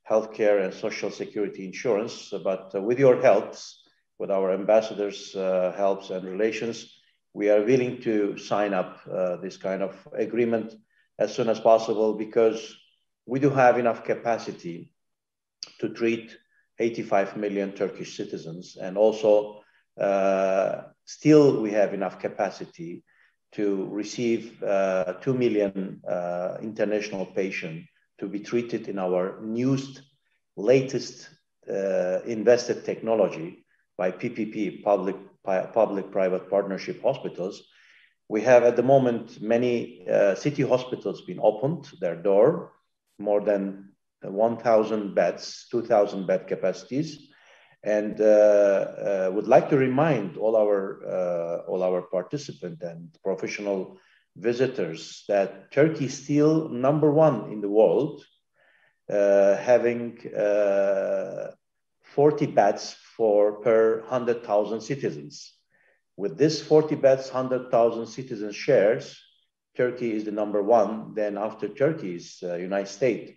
healthcare and social security insurance. But with your helps, with our ambassadors' helps and relations, we are willing to sign up this kind of agreement as soon as possible, because we do have enough capacity to treat 85 million Turkish citizens. And also still we have enough capacity to receive 2 million international patients to be treated in our latest invested technology by PPP, public-private partnership hospitals. We have at the moment many city hospitals been opened their door, more than 1,000 beds, 2,000 bed capacities, and would like to remind all our participants and professional visitors that Turkey is still #1 in the world, having 40 beds per 100,000 citizens. With this 40 beds, 100,000 citizens shares, Turkey is the #1. Then after Turkey is United States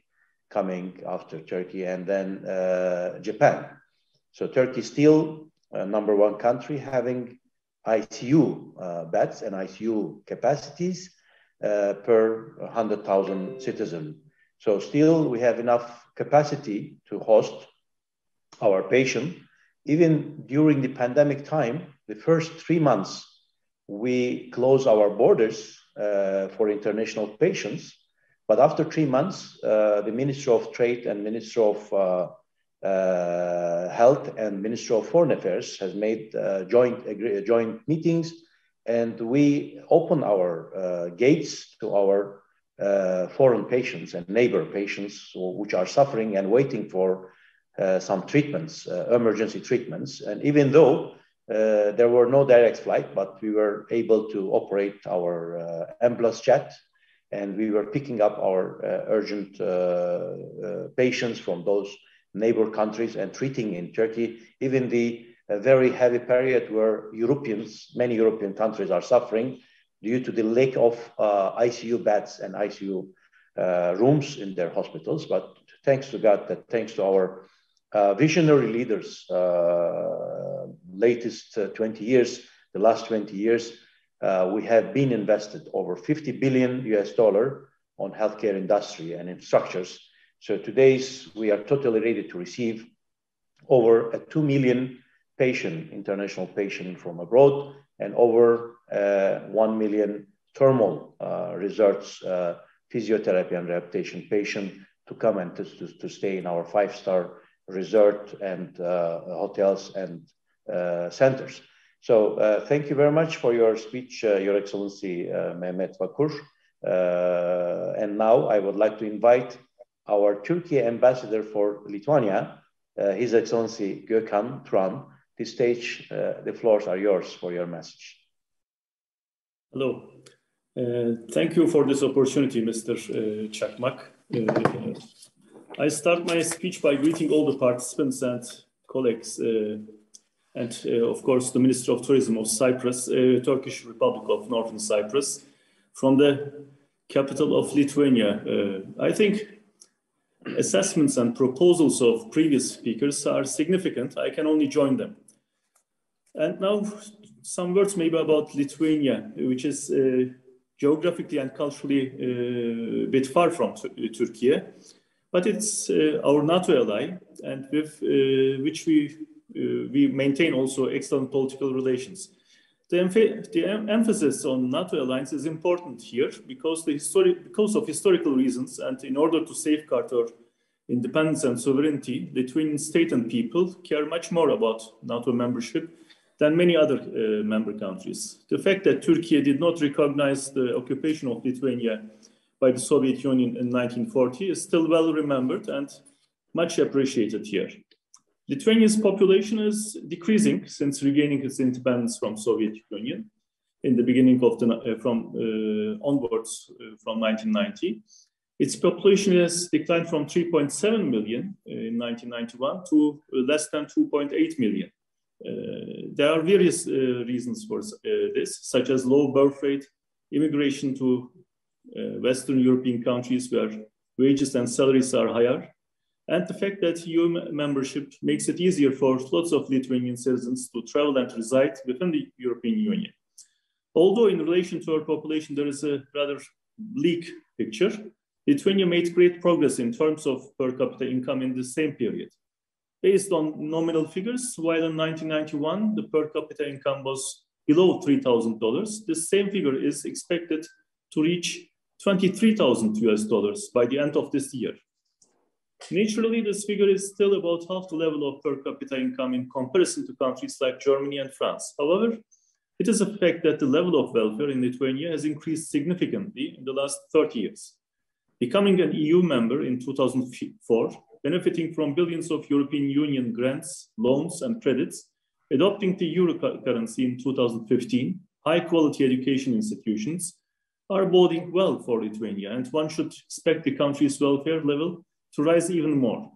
coming after Turkey, and then Japan. So Turkey is still #1 country having ICU beds and ICU capacities per 100,000 citizens. So still we have enough capacity to host our patient. Even during the pandemic time, the first 3 months, we closed our borders for international patients. But after 3 months, the Ministry of Trade and Ministry of Health and Ministry of Foreign Affairs has made joint meetings, and we open our gates to our foreign patients and neighbor patients which are suffering and waiting for some treatments, emergency treatments. And even though there were no direct flight, but we were able to operate our ambulance jet, and we were picking up our urgent patients from those neighbor countries and treating in Turkey, even the very heavy period where many European countries are suffering due to the lack of ICU beds and ICU rooms in their hospitals. But thanks to God, thanks to our visionary leaders, latest 20 years, the last 20 years, we have been invested over $50 billion on healthcare industry and infrastructures. So today we are totally ready to receive over 2 million international patient from abroad, and over 1 million thermal resorts, physiotherapy and rehabilitation patient to come and to stay in our 5-star resort and hotels and centers. So thank you very much for your speech, Your Excellency Mehmet Bakur. And now I would like to invite our Turkey ambassador for Lithuania, His Excellency Gökhan Turan. The stage, the floors are yours for your message. Hello. Thank you for this opportunity, Mr. Çakmak. I start my speech by greeting all the participants and colleagues, and of course the Minister of Tourism of Cyprus, Turkish Republic of Northern Cyprus, from the capital of Lithuania. I think assessments and proposals of previous speakers are significant. I can only join them. And now some words maybe about Lithuania, which is geographically and culturally a bit far from Turkey, but it's our NATO ally, and with which we maintain also excellent political relations. The emphasis on NATO alliance is important here because of historical reasons, and in order to safeguard our independence and sovereignty, Lithuanian state and people care much more about NATO membership than many other member countries. The fact that Turkey did not recognize the occupation of Lithuania by the Soviet Union in 1940 is still well remembered and much appreciated here. Lithuania's population is decreasing since regaining its independence from Soviet Union in the beginning of the onwards from 1990. Its population has declined from 3.7 million in 1991 to less than 2.8 million. There are various reasons for this, such as low birth rate, immigration to Western European countries where wages and salaries are higher, and the fact that EU membership makes it easier for lots of Lithuanian citizens to travel and reside within the European Union. Although in relation to our population there is a rather bleak picture, Lithuania made great progress in terms of per capita income in the same period. Based on nominal figures, while in 1991 the per capita income was below $3,000, this same figure is expected to reach $23,000 by the end of this year. Naturally, this figure is still about half the level of per capita income in comparison to countries like Germany and France. However, it is a fact that the level of welfare in Lithuania has increased significantly in the last 30 years. Becoming an EU member in 2004, benefiting from billions of European Union grants, loans, and credits, adopting the euro currency in 2015, high-quality education institutions are boding well for Lithuania, and one should expect the country's welfare level to rise even more.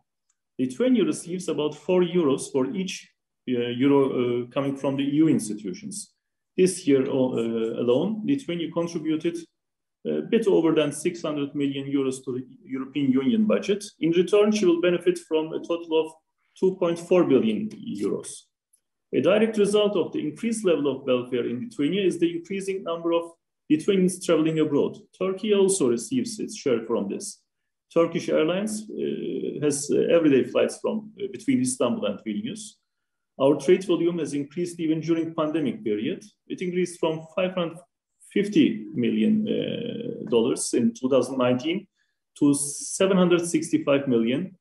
Lithuania receives about €4 for each euro coming from the EU institutions. This year alone, Lithuania contributed a bit over than €600 million to the European Union budget. In return, she will benefit from a total of €2.4 billion. A direct result of the increased level of welfare in Lithuania is the increasing number of Lithuanians traveling abroad. Turkey also receives its share from this. Turkish Airlines has everyday flights from between Istanbul and Vilnius. Our trade volume has increased even during pandemic period. It increased from $550 million in 2019 to $765 million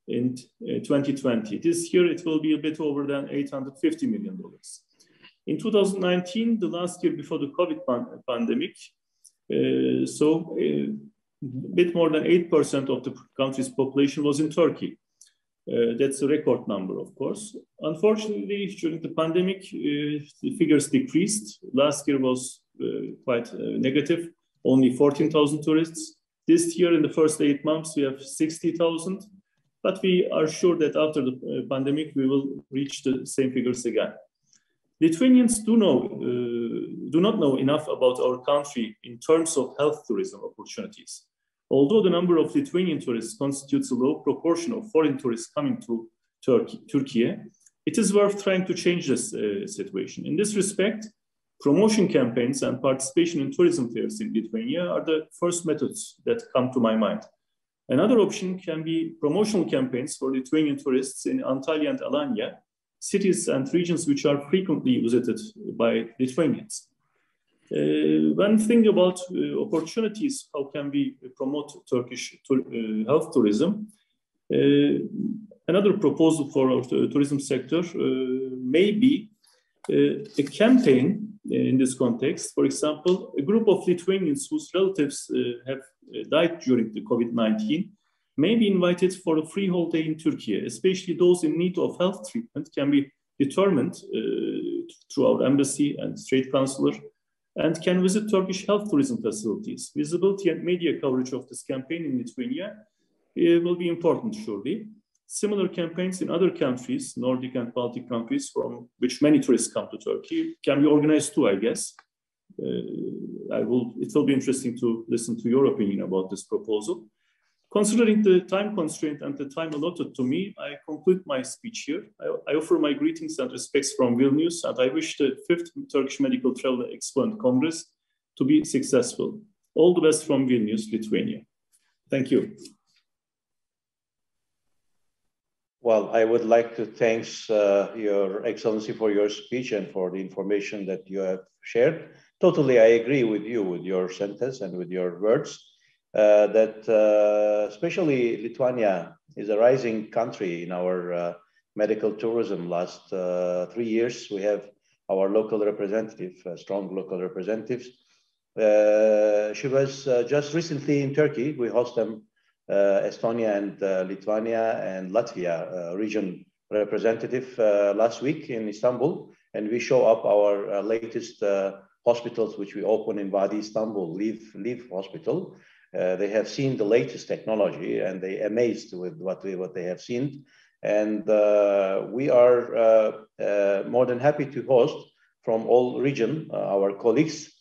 in 2020. This year it will be a bit over than $850 million. In 2019, the last year before the COVID pandemic, a bit more than 8% of the country's population was in Turkey. That's a record number, of course. Unfortunately, during the pandemic, the figures decreased. Last year was quite negative, only 14,000 tourists. This year, in the first 8 months, we have 60,000. But we are sure that after the pandemic, we will reach the same figures again. Lithuanians do not know enough about our country in terms of health tourism opportunities. Although the number of Lithuanian tourists constitutes a low proportion of foreign tourists coming to Turkey, it is worth trying to change this situation. In this respect, promotion campaigns and participation in tourism fairs in Lithuania are the first methods that come to my mind. Another option can be promotional campaigns for Lithuanian tourists in Antalya and Alanya, cities and regions which are frequently visited by Lithuanians. When thinking about opportunities, how can we promote Turkish health tourism? Another proposal for our tourism sector may be a campaign in this context. For example, a group of Lithuanians whose relatives have died during the COVID-19 may be invited for a free holiday in Turkey, especially those in need of health treatment can be determined through our embassy and trade consular and can visit Turkish health tourism facilities. Visibility and media coverage of this campaign in Lithuania will be important, surely. Similar campaigns in other countries, Nordic and Baltic countries, from which many tourists come to Turkey, can be organized too, I guess. It will be interesting to listen to your opinion about this proposal. Considering the time constraint and the time allotted to me, I conclude my speech here. I offer my greetings and respects from Vilnius, and I wish the 5th Turkish Medical Travel Expo and Congress to be successful. All the best from Vilnius, Lithuania. Thank you. Well, I would like to thank Your Excellency for your speech and for the information that you have shared. Totally, I agree with you, with your sentence and with your words. That especially Lithuania is a rising country in our medical tourism. Last 3 years, we have our local representative, strong local representatives. She was just recently in Turkey. We host them, Estonia and Lithuania and Latvia region representative last week in Istanbul. And we show up our latest hospitals, which we open in Vadi Istanbul, Live Hospital. They have seen the latest technology and they amazed with what they have seen. And we are more than happy to host from all region our colleagues.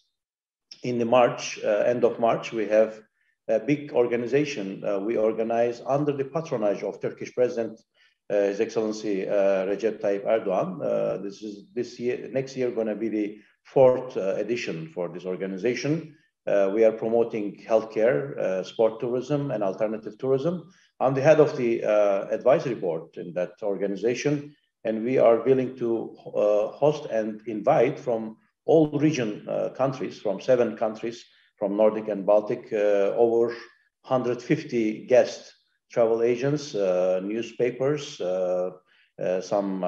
In the end of March, we have a big organization we organize under the patronage of Turkish President, His Excellency Recep Tayyip Erdogan. Next year going to be the 4th edition for this organization. We are promoting healthcare, sport tourism, and alternative tourism. I'm the head of the advisory board in that organization, and we are willing to host and invite from all region countries, from 7 countries, from Nordic and Baltic, over 150 guest travel agents, newspapers, some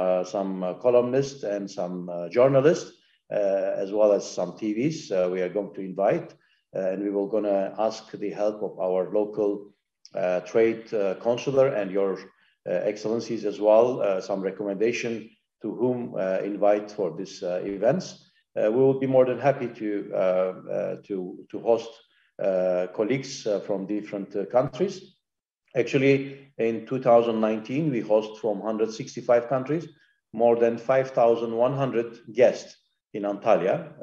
columnists, and some journalists, as well as some TVs. We are going to invite. And we will going to ask the help of our local trade consular and your excellencies as well, some recommendation to whom invite for these events. We will be more than happy to host colleagues from different countries. Actually, in 2019, we host from 165 countries, more than 5,100 guests in Antalya.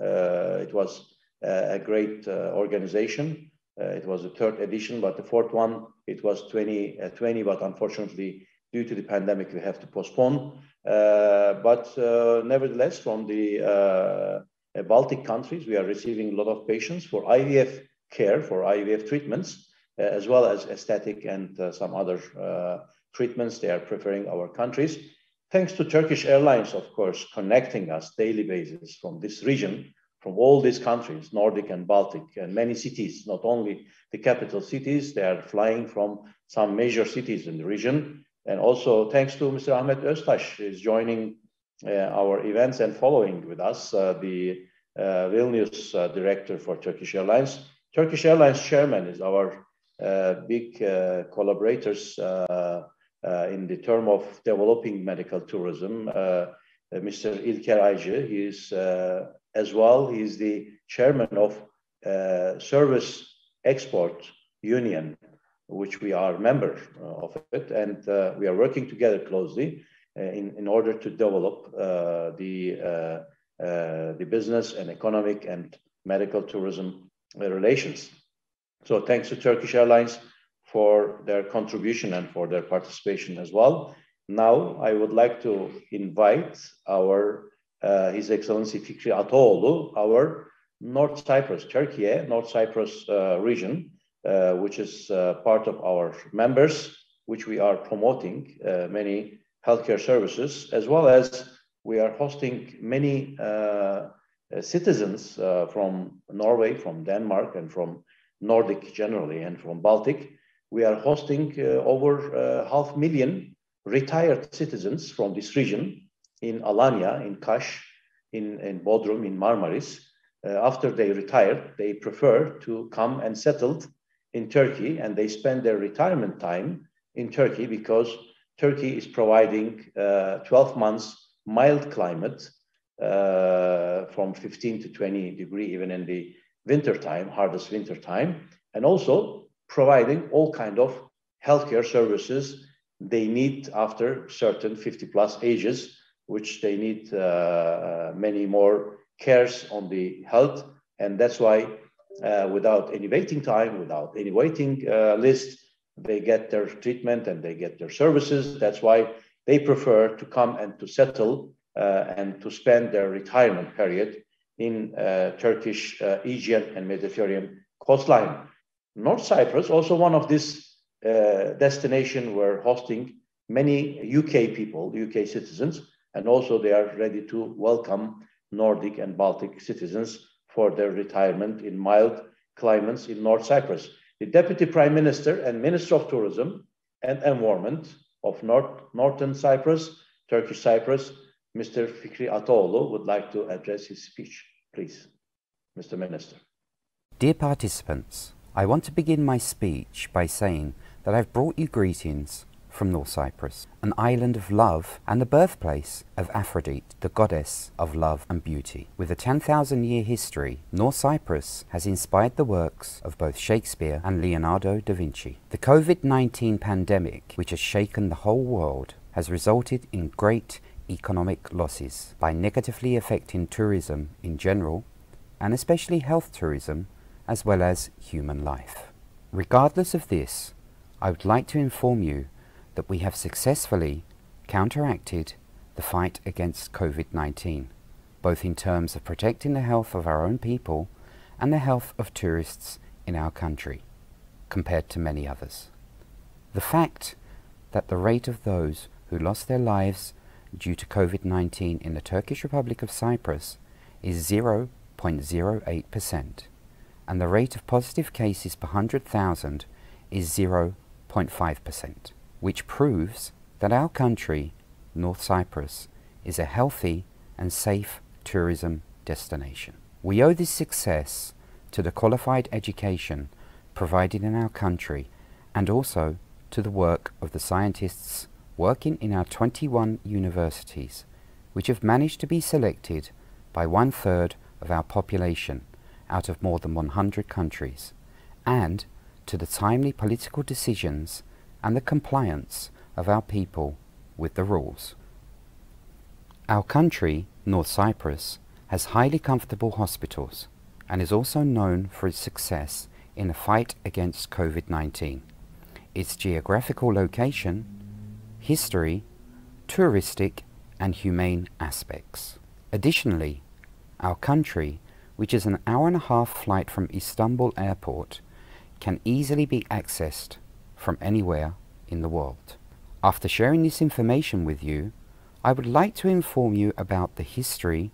It was a great organization. It was the 3rd edition, but the 4th one, it was 2020, but unfortunately, due to the pandemic, we have to postpone. But nevertheless, from the Baltic countries, we are receiving a lot of patients for IVF care, for IVF treatments, as well as aesthetic and some other treatments. They are preferring our countries. Thanks to Turkish Airlines, of course, connecting us daily basis from this region, from all these countries, Nordic and Baltic, and many cities, not only the capital cities, they are flying from some major cities in the region. And also thanks to Mr. Ahmet Öztaş is joining our events and following with us, the Vilnius director for Turkish Airlines. Turkish Airlines chairman is our big collaborators in the term of developing medical tourism, Mr. İlker Aycı. He is as well, he is the chairman of Service Export Union, which we are member of it, and we are working together closely in order to develop the business and economic and medical tourism relations. So thanks to Turkish Airlines for their contribution and for their participation as well. Now I would like to invite our His Excellency Fikri Ataoğlu, our North Cyprus, Turkey, North Cyprus region, which is part of our members, which we are promoting many healthcare services, as well as we are hosting many citizens from Norway, from Denmark, and from Nordic generally, and from Baltic. We are hosting over 500,000 retired citizens from this region in Alanya, in Kaş, in Bodrum, in Marmaris. After they retire, they prefer to come and settle in Turkey, and they spend their retirement time in Turkey because Turkey is providing 12 months mild climate from 15 to 20 degrees, even in the winter time, hardest winter time, and also providing all kind of healthcare services they need after certain 50 plus ages, which they need many more cares on the health. And that's why without any waiting time, without any waiting list, they get their treatment and they get their services. That's why they prefer to come and to settle and to spend their retirement period in Turkish Aegean and Mediterranean coastline. North Cyprus, also one of this destination, we're hosting many UK people, UK citizens, and also they are ready to welcome Nordic and Baltic citizens for their retirement in mild climates in North Cyprus. The Deputy Prime Minister and Minister of Tourism and Environment of Northern Cyprus, Turkish Cyprus, Mr. Fikri Ataoğlu, would like to address his speech. Please, Mr. Minister. Dear participants, I want to begin my speech by saying that I've brought you greetings from North Cyprus, an island of love and the birthplace of Aphrodite, the goddess of love and beauty. With a 10,000-year history, North Cyprus has inspired the works of both Shakespeare and Leonardo da Vinci. The COVID-19 pandemic, which has shaken the whole world, has resulted in great economic losses by negatively affecting tourism in general, and especially health tourism, as well as human life. Regardless of this, I would like to inform you that we have successfully counteracted the fight against COVID-19, both in terms of protecting the health of our own people and the health of tourists in our country, compared to many others. The fact that the rate of those who lost their lives due to COVID-19 in the Turkish Republic of Cyprus is 0.08%, and the rate of positive cases per 100,000 is 0.5%, which proves that our country, North Cyprus, is a healthy and safe tourism destination. We owe this success to the qualified education provided in our country, and also to the work of the scientists working in our 21 universities, which have managed to be selected by 1/3 of our population out of more than 100 countries, and to the timely political decisions and the compliance of our people with the rules. Our country, North Cyprus, has highly comfortable hospitals and is also known for its success in the fight against COVID-19. Its geographical location, history, touristic and humane aspects. Additionally, our country, which is an 1.5-hour flight from Istanbul Airport, can easily be accessed from anywhere in the world. After sharing this information with you, I would like to inform you about the history,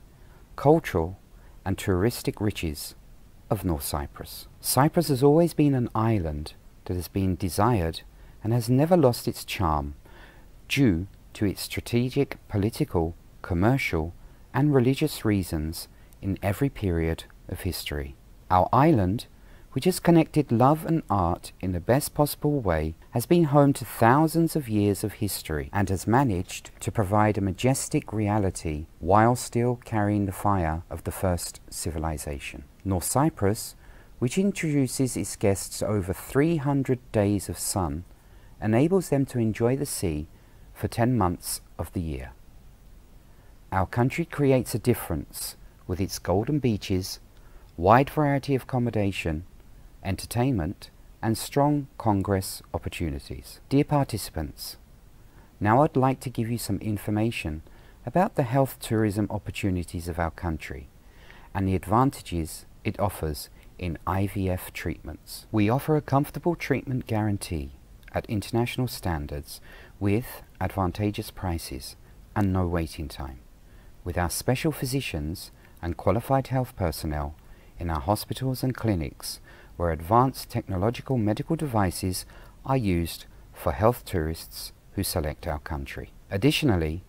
cultural and touristic riches of North Cyprus. Cyprus has always been an island that has been desired and has never lost its charm due to its strategic, political, commercial and religious reasons in every period of history. Our island, which has connected love and art in the best possible way, has been home to thousands of years of history and has managed to provide a majestic reality while still carrying the fire of the first civilization. North Cyprus, which introduces its guests over 300 days of sun, enables them to enjoy the sea for 10 months of the year. Our country creates a difference with its golden beaches, wide variety of accommodation, entertainment and strong congress opportunities. Dear participants, now I'd like to give you some information about the health tourism opportunities of our country and the advantages it offers in IVF treatments. We offer a comfortable treatment guarantee at international standards with advantageous prices and no waiting time, with our special physicians and qualified health personnel in our hospitals and clinics where advanced technological medical devices are used for health tourists who select our country. Additionally,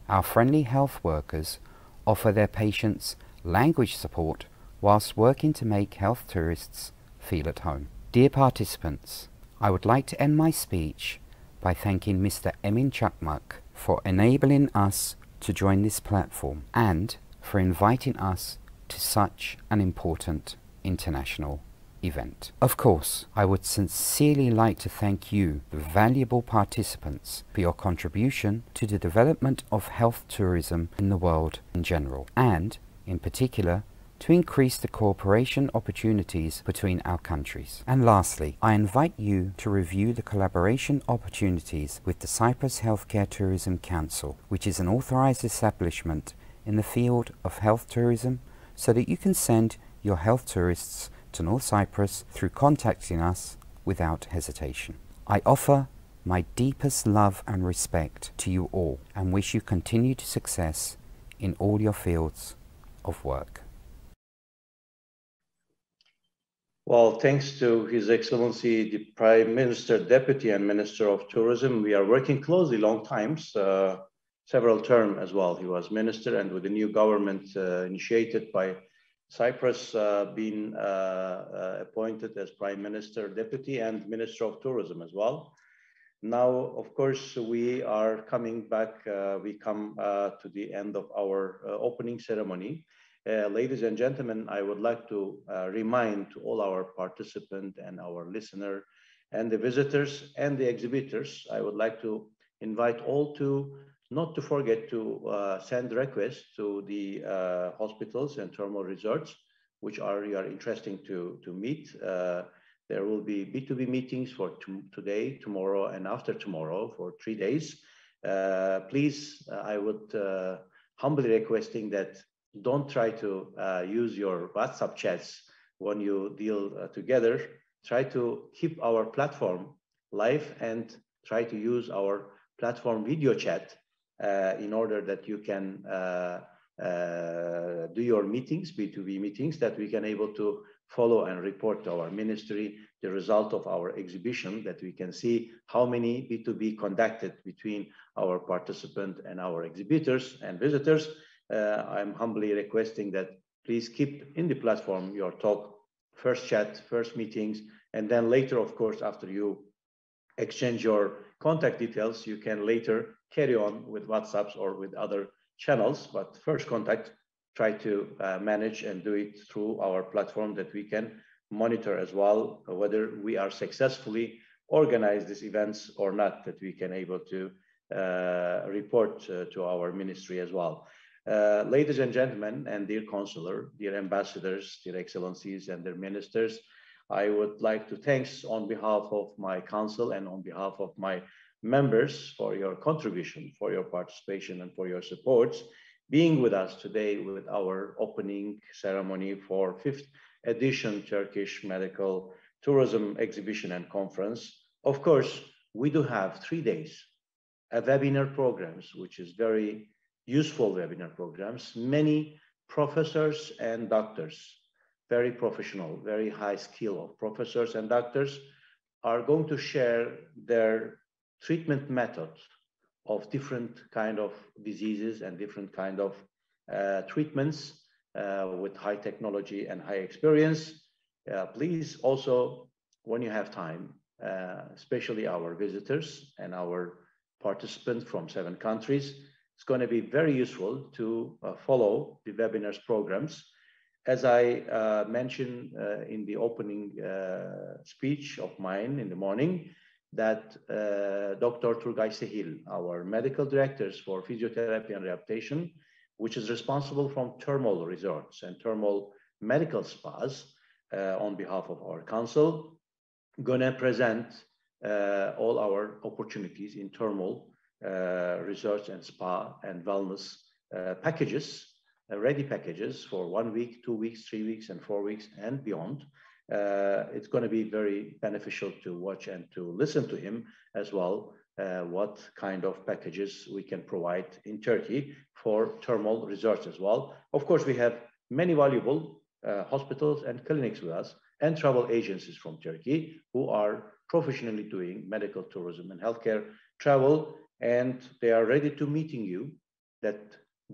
our friendly health workers offer their patients language support whilst working to make health tourists feel at home. Dear participants, I would like to end my speech by thanking Mr. Emin Çakmak for enabling us to join this platform and for inviting us to such an important international event. Of course, I would sincerely like to thank you, the valuable participants, for your contribution to the development of health tourism in the world in general, and in particular to increase the cooperation opportunities between our countries. And lastly, I invite you to review the collaboration opportunities with the Cyprus Healthcare Tourism Council, which is an authorized establishment in the field of health tourism, so that you can send your health tourists to North Cyprus through contacting us without hesitation. I offer my deepest love and respect to you all and wish you continued success in all your fields of work. Well, thanks to His Excellency, the Prime Minister, Deputy and Minister of Tourism, we are working closely long times, several terms as well. He was minister, and with the new government initiated by Cyprus being appointed as Prime Minister, Deputy and Minister of Tourism as well. Now, of course, we are coming back, we come to the end of our opening ceremony. Ladies and gentlemen, I would like to remind to all our participants and our listener and the visitors and the exhibitors, I would like to invite all to not to forget to send requests to the hospitals and thermal resorts, which are interesting to meet. There will be B2B meetings for today, tomorrow, and after tomorrow for 3 days. Please, I would humbly requesting that don't try to use your WhatsApp chats when you deal together. Try to keep our platform live and try to use our platform video chat in order that you can do your meetings, B2B meetings, that we can able to follow and report to our ministry the result of our exhibition, that we can see how many B2B conducted between our participant and our exhibitors and visitors. I'm humbly requesting that please keep in the platform your talk, first chat, first meetings, and then later, of course, after you exchange your contact details, you can later carry on with WhatsApps or with other channels, but first contact, try to manage and do it through our platform that we can monitor as well, whether we are successfully organize these events or not, that we can able to report to our ministry as well. Ladies and gentlemen, and dear consular, dear ambassadors, dear excellencies and their ministers, I would like to thank on behalf of my council and on behalf of my members for your contribution, for your participation and for your support, being with us today with our opening ceremony for 5th edition Turkish Medical Tourism Exhibition and Conference. Of course, we do have 3 days, a webinar programs, which is very useful webinar programs. Many professors and doctors, very professional, very high skill of professors and doctors are going to share their treatment methods of different kind of diseases and different kind of treatments with high technology and high experience. Please also, when you have time, especially our visitors and our participants from 7 countries, it's going to be very useful to follow the webinars programs. As I mentioned in the opening speech of mine in the morning, that Dr. Turgay Sehil, our medical directors for physiotherapy and rehabilitation, which is responsible from thermal resorts and thermal medical spas on behalf of our council, gonna present all our opportunities in thermal research and spa and wellness packages, ready packages for 1 week, 2 weeks, 3 weeks, and 4 weeks and beyond. it's going to be very beneficial to watch and to listen to him as well, what kind of packages we can provide in Turkey for thermal research as well. Of course, we have many valuable hospitals and clinics with us and travel agencies from Turkey who are professionally doing medical tourism and healthcare travel, and they are ready to meeting you, that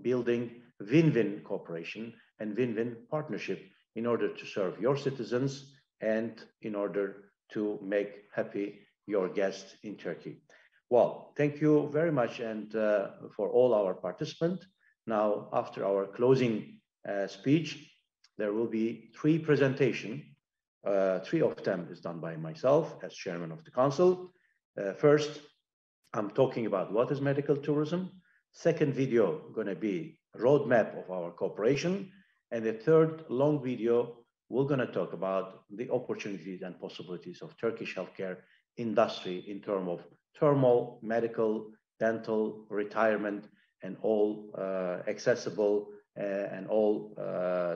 building win-win cooperation and win-win partnership in order to serve your citizens and in order to make happy your guests in Turkey. Well, thank you very much, and for all our participants. Now, after our closing speech, there will be 3 presentations. 3 of them is done by myself as chairman of the council. First, I'm talking about what is medical tourism. Second video going to be roadmap of our cooperation. And the third long video, we're going to talk about the opportunities and possibilities of Turkish healthcare industry in terms of thermal, medical, dental, retirement, and all accessible and all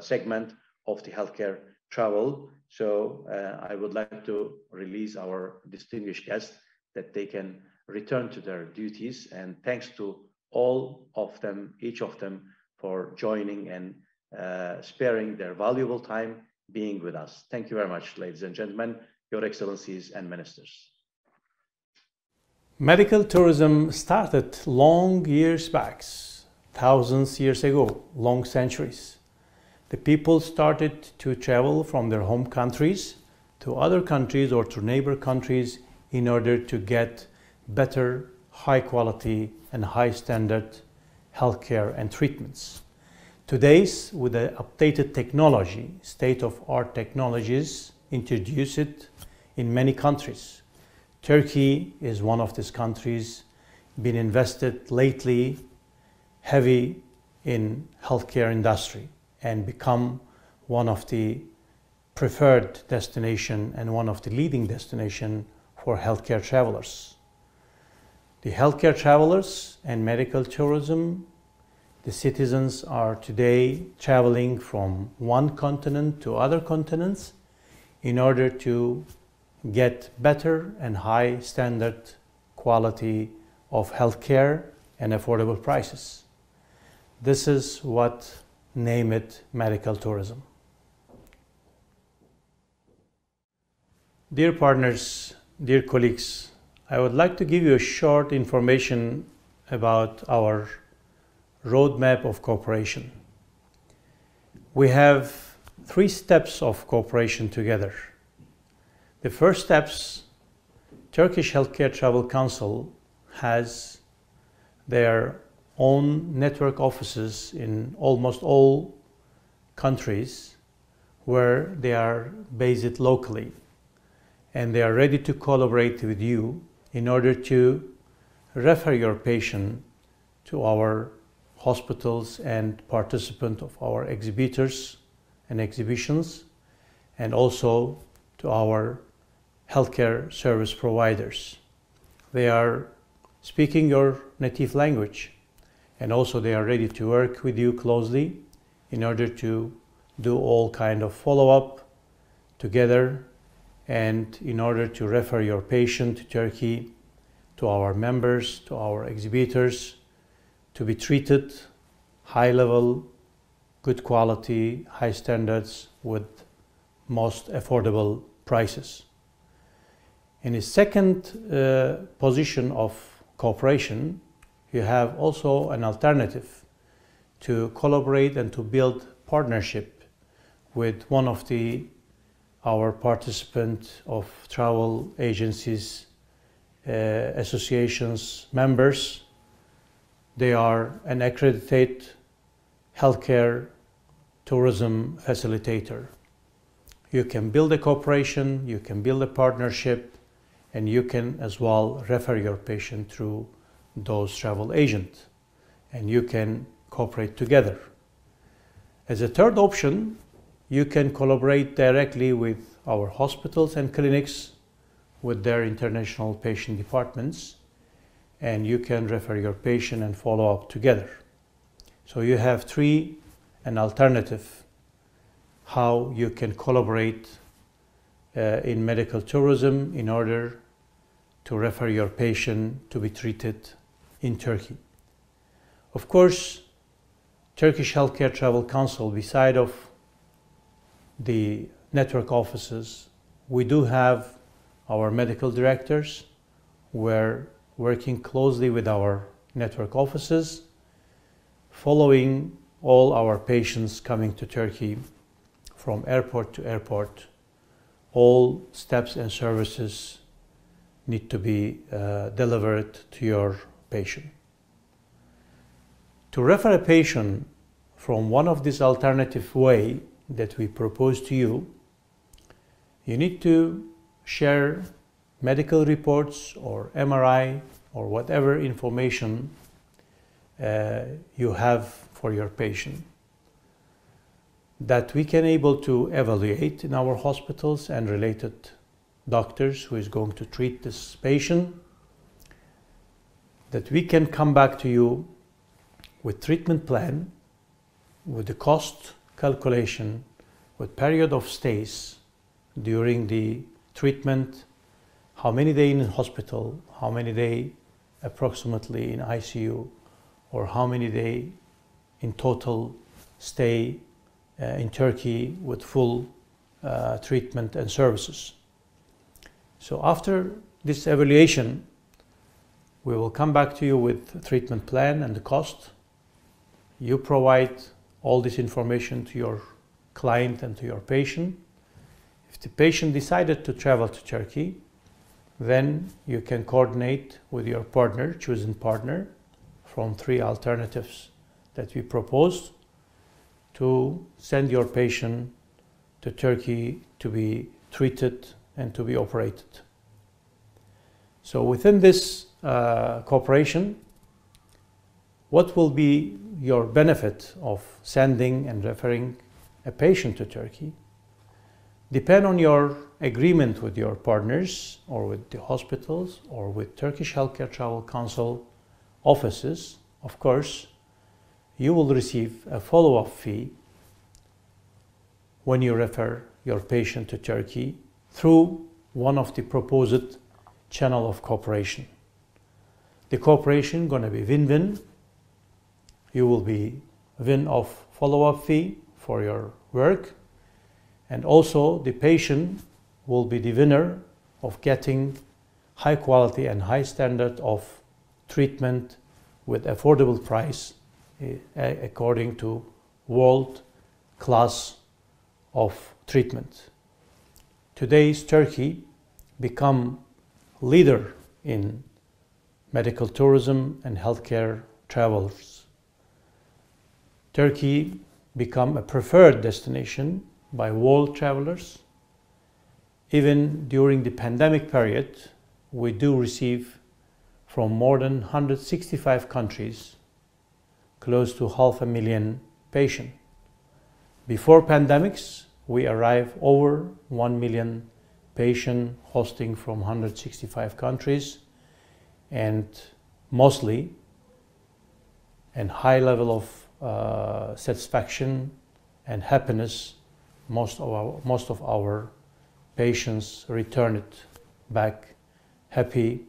segment of the healthcare travel. So I would like to release our distinguished guests that they can return to their duties. And thanks to all of them, each of them, for joining and sparing their valuable time being with us. Thank you very much, ladies and gentlemen, Your Excellencies and Ministers. Medical tourism started long years back, thousands years ago, long centuries. The people started to travel from their home countries to other countries or to neighbor countries in order to get better, high quality and high standard healthcare and treatments. Today's, with the updated technology, state-of-art technologies introduced in many countries. Turkey is one of these countries, been invested lately heavy in healthcare industry and become one of the preferred destination and one of the leading destination for healthcare travelers. The healthcare travelers and medical tourism, the citizens are today traveling from one continent to other continents in order to get better and high standard quality of healthcare and affordable prices. This is what name it medical tourism. Dear partners, dear colleagues, I would like to give you a short information about our roadmap of cooperation. We have 3 steps of cooperation together. The first steps, Turkish Healthcare Travel Council has their own network offices in almost all countries where they are based locally, and they are ready to collaborate with you in order to refer your patient to our hospitals and participant of our exhibitors and exhibitions, and also to our healthcare service providers. They are speaking your native language, and also they are ready to work with you closely in order to do all kind of follow-up together, and in order to refer your patient to Turkey, to our members, to our exhibitors, to be treated high level, good quality, high standards with most affordable prices. In the second position of cooperation, you have also an alternative to collaborate and to build partnership with one of our participant of travel agencies, associations members. They are an accredited healthcare tourism facilitator. You can build a cooperation, you can build a partnership, and you can as well refer your patient through those travel agents, and you can cooperate together. As a third option, you can collaborate directly with our hospitals and clinics with their international patient departments, and you can refer your patient and follow up together. So you have an alternative how you can collaborate in medical tourism in order to refer your patient to be treated in Turkey. Of course, Turkish Healthcare Travel Council, beside of the network offices, we do have our medical directors. We're working closely with our network offices, following all our patients coming to Turkey from airport to airport. All steps and services need to be delivered to your patient. To refer a patient from one of these alternative way that we propose to you, you need to share medical reports or MRI or whatever information you have for your patient that we can able to evaluate in our hospitals and related doctors who is going to treat this patient, that we can come back to you with treatment plan, with the cost calculation, with period of stays during the treatment, how many days in hospital, how many days approximately in ICU, or how many days in total stay in Turkey with full treatment and services. So after this evaluation, we will come back to you with a treatment plan and the cost. You provide all this information to your client and to your patient. If the patient decided to travel to Turkey, then you can coordinate with your partner, chosen partner, from 3 alternatives that we proposed to send your patient to Turkey to be treated and to be operated. So within this cooperation, what will be your benefit of sending and referring a patient to Turkey? Depend on your agreement with your partners or with the hospitals or with Turkish Healthcare Travel Council offices. Of course, you will receive a follow-up fee when you refer your patient to Turkey through one of the proposed channel of cooperation. The cooperation going to be win-win. You will be win of follow-up fee for your work, and also the patient will be the winner of getting high quality and high standard of treatment with affordable price according to world class of treatment. Today's Turkey become leader in medical tourism and healthcare travels. Turkey become a preferred destination by world travelers. Even during the pandemic period, we do receive from more than 165 countries close to 500,000 patients. Before pandemics, we arrived over 1 million patients hosting from 165 countries, and mostly and high level of satisfaction and happiness. Most of our patients returned back happy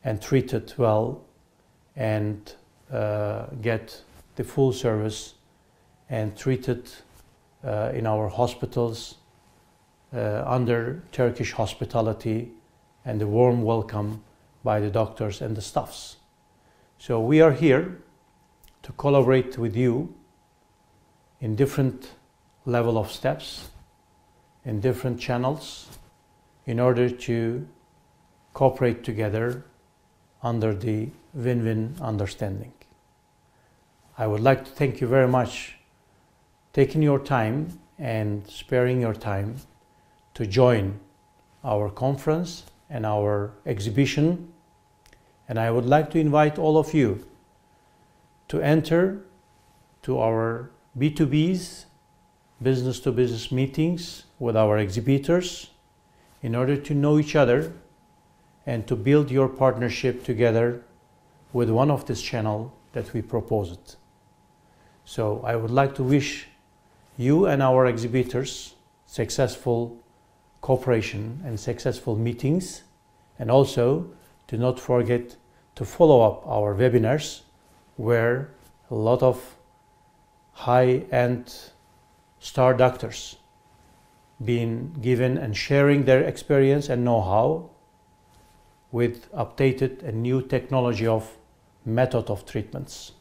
and treated well and get the full service and treated in our hospitals under Turkish hospitality and the warm welcome by the doctors and the staffs. So we are here to collaborate with you in different level of steps, in different channels, in order to cooperate together under the win-win understanding. I would like to thank you very much taking your time and sparing your time to join our conference and our exhibition. And I would like to invite all of you to enter to our B2Bs, business-to-business meetings with our exhibitors in order to know each other and to build your partnership together with one of this channel that we proposed. So I would like to wish you and our exhibitors successful cooperation and successful meetings, and also do not forget to follow up our webinars where a lot of high-end star doctors being given and sharing their experience and know-how with updated and new technology of method of treatments.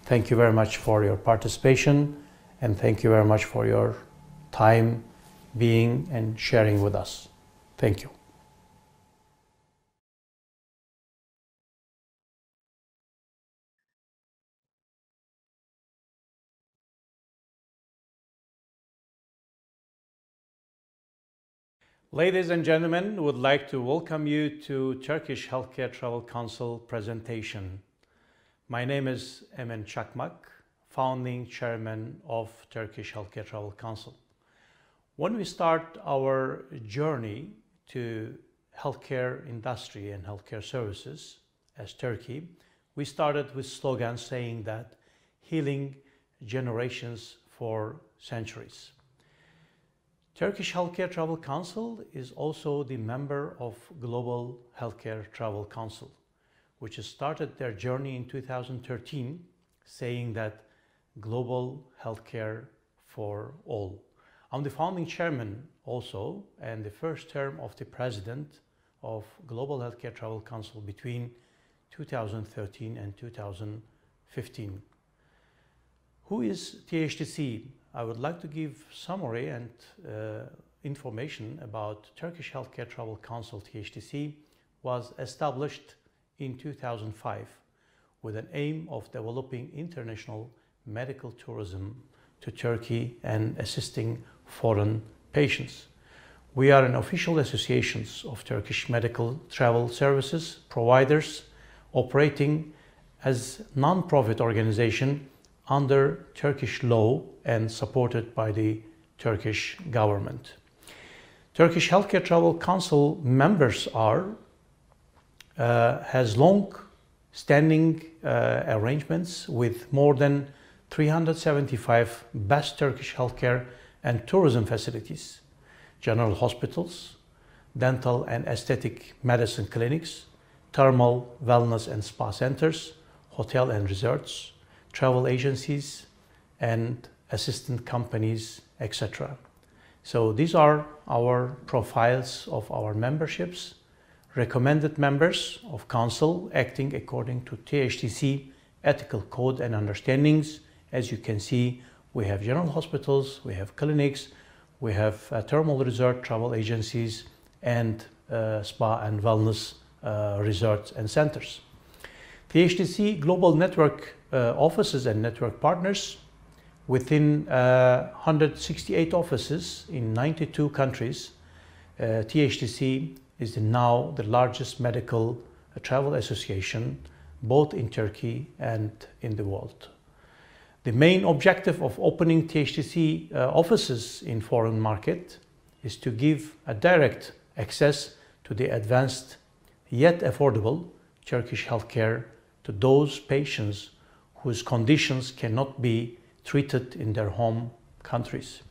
Thank you very much for your participation, and thank you very much for your time being and sharing with us. Thank you. Ladies and gentlemen, we would like to welcome you to Turkish Healthcare Travel Council presentation. My name is Emin Çakmak, founding chairman of Turkish Healthcare Travel Council. When we start our journey to healthcare industry and healthcare services as Turkey, we started with slogans saying that healing generations for centuries. Turkish Healthcare Travel Council is also the member of Global Healthcare Travel Council, which has started their journey in 2013, saying that global healthcare for all. I'm the founding chairman also, and the first term of the president of Global Healthcare Travel Council between 2013 and 2015. Who is THTC? I would like to give summary and information about Turkish Healthcare Travel Council. THTC was established in 2005 with an aim of developing international medical tourism to Turkey and assisting foreign patients. We are an official association of Turkish medical travel services providers operating as non-profit organization under Turkish law and supported by the Turkish government. Turkish Healthcare Travel Council members has long-standing arrangements with more than 375 best Turkish healthcare and tourism facilities, general hospitals, dental and aesthetic medicine clinics, thermal wellness and spa centers, hotel and resorts, travel agencies, and assistant companies, etc. So these are our profiles of our memberships, recommended members of Council acting according to THTC ethical code and understandings. As you can see, we have general hospitals, we have clinics, we have thermal resort travel agencies, and spa and wellness resorts and centers. THTC Global Network offices and network partners within 168 offices in 92 countries. THTC is now the largest medical travel association both in Turkey and in the world. The main objective of opening THTC offices in foreign market is to give a direct access to the advanced yet affordable Turkish healthcare to those patients whose conditions cannot be treated in their home countries.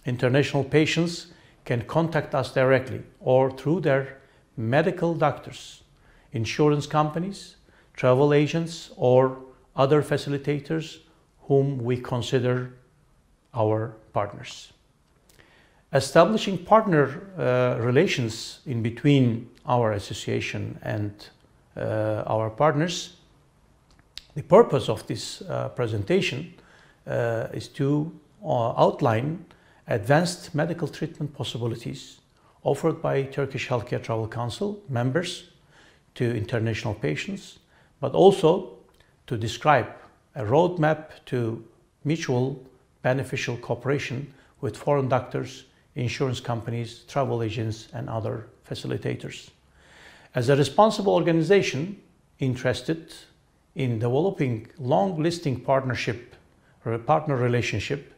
International patients can contact us directly or through their medical doctors, insurance companies, travel agents, or other facilitators whom we consider our partners. Establishing partner relations in between our association and our partners. The purpose of this presentation is to outline advanced medical treatment possibilities offered by Turkish Healthcare Travel Council members to international patients, but also to describe a roadmap to mutual beneficial cooperation with foreign doctors, insurance companies, travel agents, and other facilitators. As a responsible organization interested in developing long-lasting partner relationship,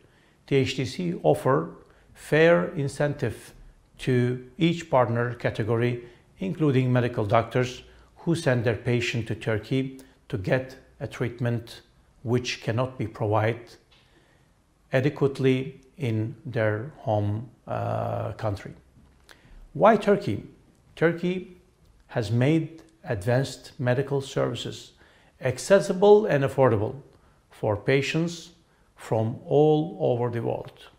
THTC offer fair incentive to each partner category, including medical doctors who send their patient to Turkey to get a treatment which cannot be provided adequately in their home country. Why Turkey? Turkey has made advanced medical services accessible and affordable for patients from all over the world.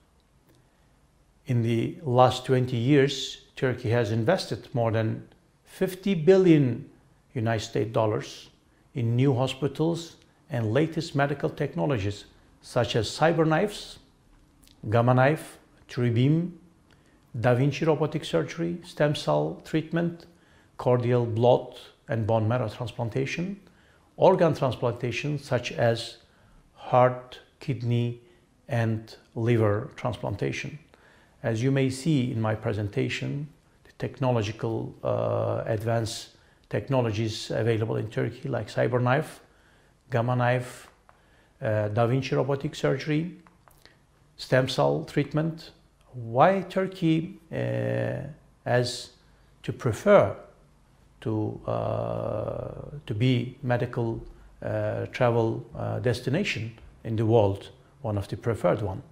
In the last 20 years, Turkey has invested more than 50 billion United States dollars in new hospitals and latest medical technologies such as CyberKnives, Gamma Knife, TrueBeam, Da Vinci robotic surgery, stem cell treatment, cordial blood and bone marrow transplantation, organ transplantation such as heart, kidney, and liver transplantation. As you may see in my presentation, the technological advanced technologies available in Turkey like CyberKnife, Gamma Knife, Da Vinci robotic surgery, stem cell treatment. Why Turkey as to prefer to be medical travel destination in the world, one of the preferred one.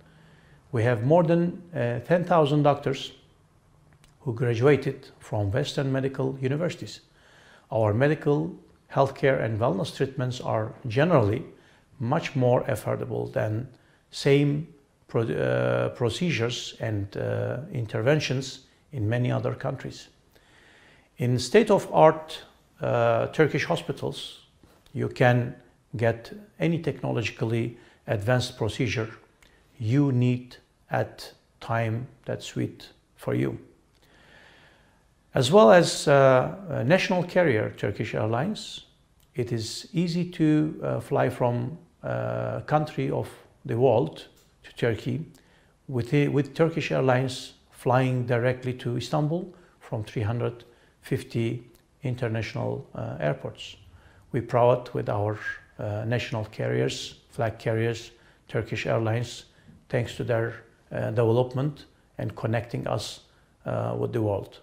We have more than 10,000 doctors who graduated from Western medical universities. Our medical, healthcare and wellness treatments are generally much more affordable than same procedures and interventions in many other countries. In state-of-art Turkish hospitals, you can get any technologically advanced procedure you need at time that's suit for you. As well as national carrier Turkish Airlines, it is easy to fly from country of the world to Turkey with Turkish Airlines flying directly to Istanbul from 350 international airports. We're proud with our national carriers, flag carriers, Turkish Airlines, thanks to their development and connecting us with the world.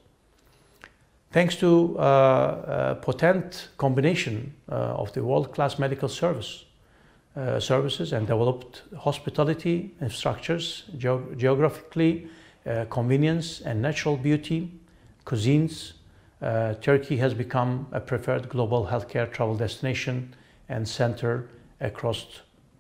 Thanks to a potent combination of the world-class medical services and developed hospitality infrastructures, geographically convenience and natural beauty, cuisines, Turkey has become a preferred global healthcare travel destination and center across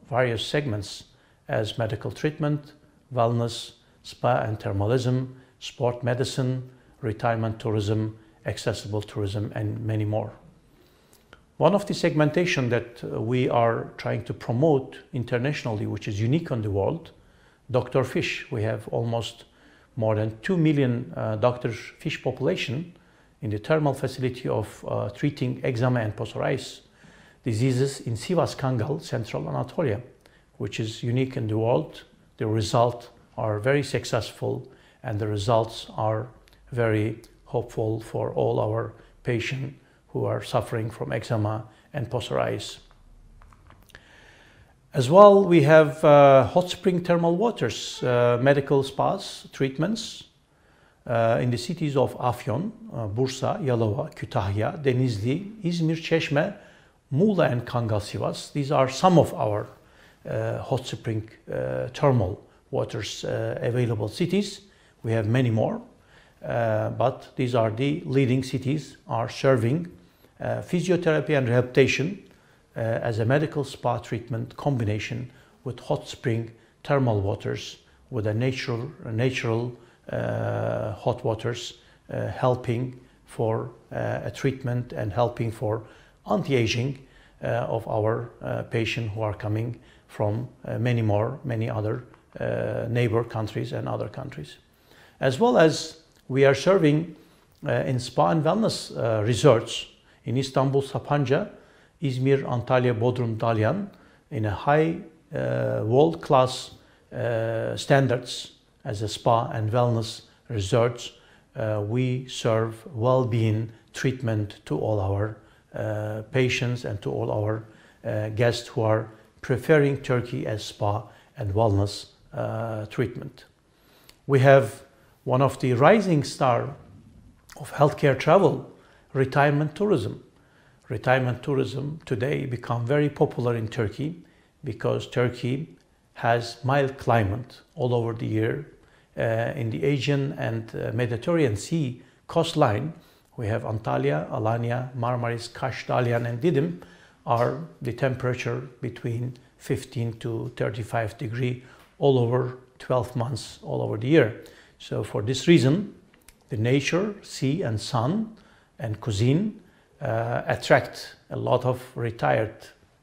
various segments as medical treatment, wellness, spa and thermalism, sport medicine, retirement tourism, accessible tourism, and many more. One of the segmentation that we are trying to promote internationally, which is unique in the world, Dr. Fish. We have almost more than 2 million Dr. Fish population in the thermal facility of treating eczema and psoriasis diseases in Sivas Kangal, Central Anatolia, which is unique in the world. The results are very successful and the results are very hopeful for all our patients who are suffering from eczema and psoriasis. As well, we have hot spring thermal waters, medical spas, treatments in the cities of Afyon, Bursa, Yalova, Kütahya, Denizli, İzmir, Çeşme, Muğla and Kangal Sivas. These are some of our hot spring thermal waters available cities. We have many more, but these are the leading cities are serving physiotherapy and rehabilitation as a medical spa treatment combination with hot spring thermal waters with a natural hot waters helping for a treatment and helping for anti-aging of our patients who are coming from many other neighbor countries and other countries. As well as we are serving in spa and wellness resorts in Istanbul, Sapanca, İzmir, Antalya, Bodrum, Dalyan, in a high world-class standards as a spa and wellness resorts. We serve well-being treatment to all our patients and to all our guests who are preferring Turkey as spa and wellness treatment. We have one of the rising star of healthcare travel, retirement tourism. Retirement tourism today become very popular in Turkey because Turkey has mild climate all over the year. In the Asian and Mediterranean Sea coastline, we have Antalya, Alanya, Marmaris, Kaş, Dalyan, and Didim are the temperature between 15 to 35 degrees all over 12 months, all over the year. So for this reason, the nature, sea and sun and cuisine attract a lot of retired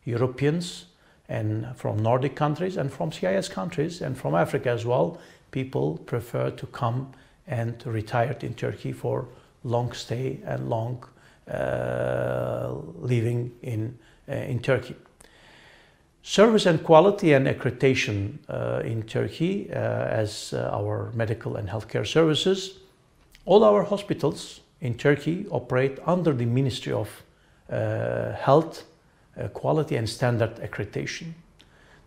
Europeans and from Nordic countries and from CIS countries and from Africa as well. People prefer to come and retire in Turkey for long stay and long living in Turkey. Service and quality and accreditation in Turkey as our medical and healthcare services. All our hospitals in Turkey operate under the Ministry of Health, Quality and Standard Accreditation.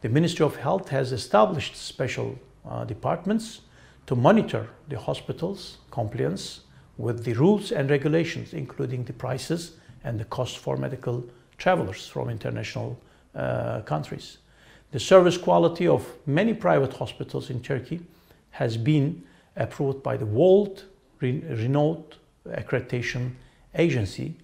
The Ministry of Health has established special departments to monitor the hospitals' compliance with the rules and regulations, including the prices and the cost for medical travelers from international countries. The service quality of many private hospitals in Turkey has been approved by the world-renowned accreditation agency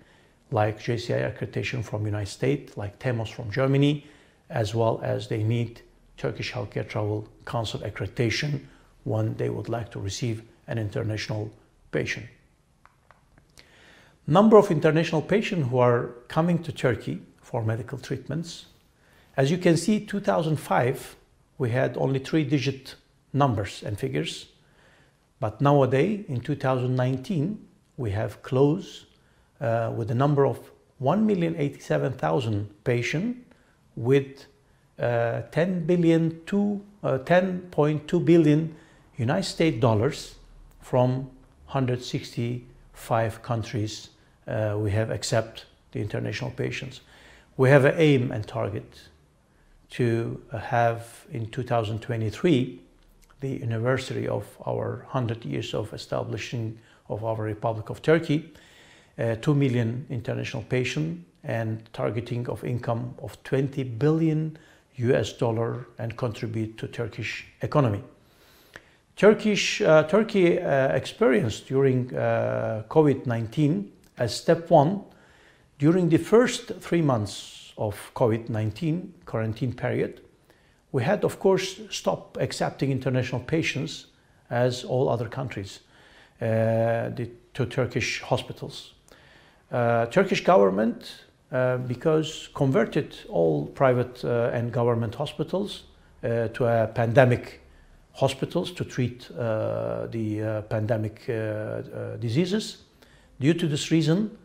like JCI accreditation from United States, like TEMOS from Germany, as well as they need Turkish Healthcare Travel Council accreditation when they would like to receive an international patient. Number of international patients who are coming to Turkey for medical treatments. As you can see, 2005, we had only 3-digit numbers and figures. But nowadays, in 2019, we have closed with a number of 1,087,000 patients with 10.2 billion United States dollars from 165 countries we have accept the international patients. We have an aim and target to have in 2023 the anniversary of our 100 years of establishing of our Republic of Turkey, 2 million international patients and targeting of income of $20 billion and contribute to Turkish economy. Turkey experienced during COVID-19 as step one. During the first 3 months of COVID-19 quarantine period, we had, of course, stopped accepting international patients as all other countries to Turkish hospitals. Turkish government, because converted all private and government hospitals to a pandemic hospitals to treat the pandemic diseases. Due to this reason,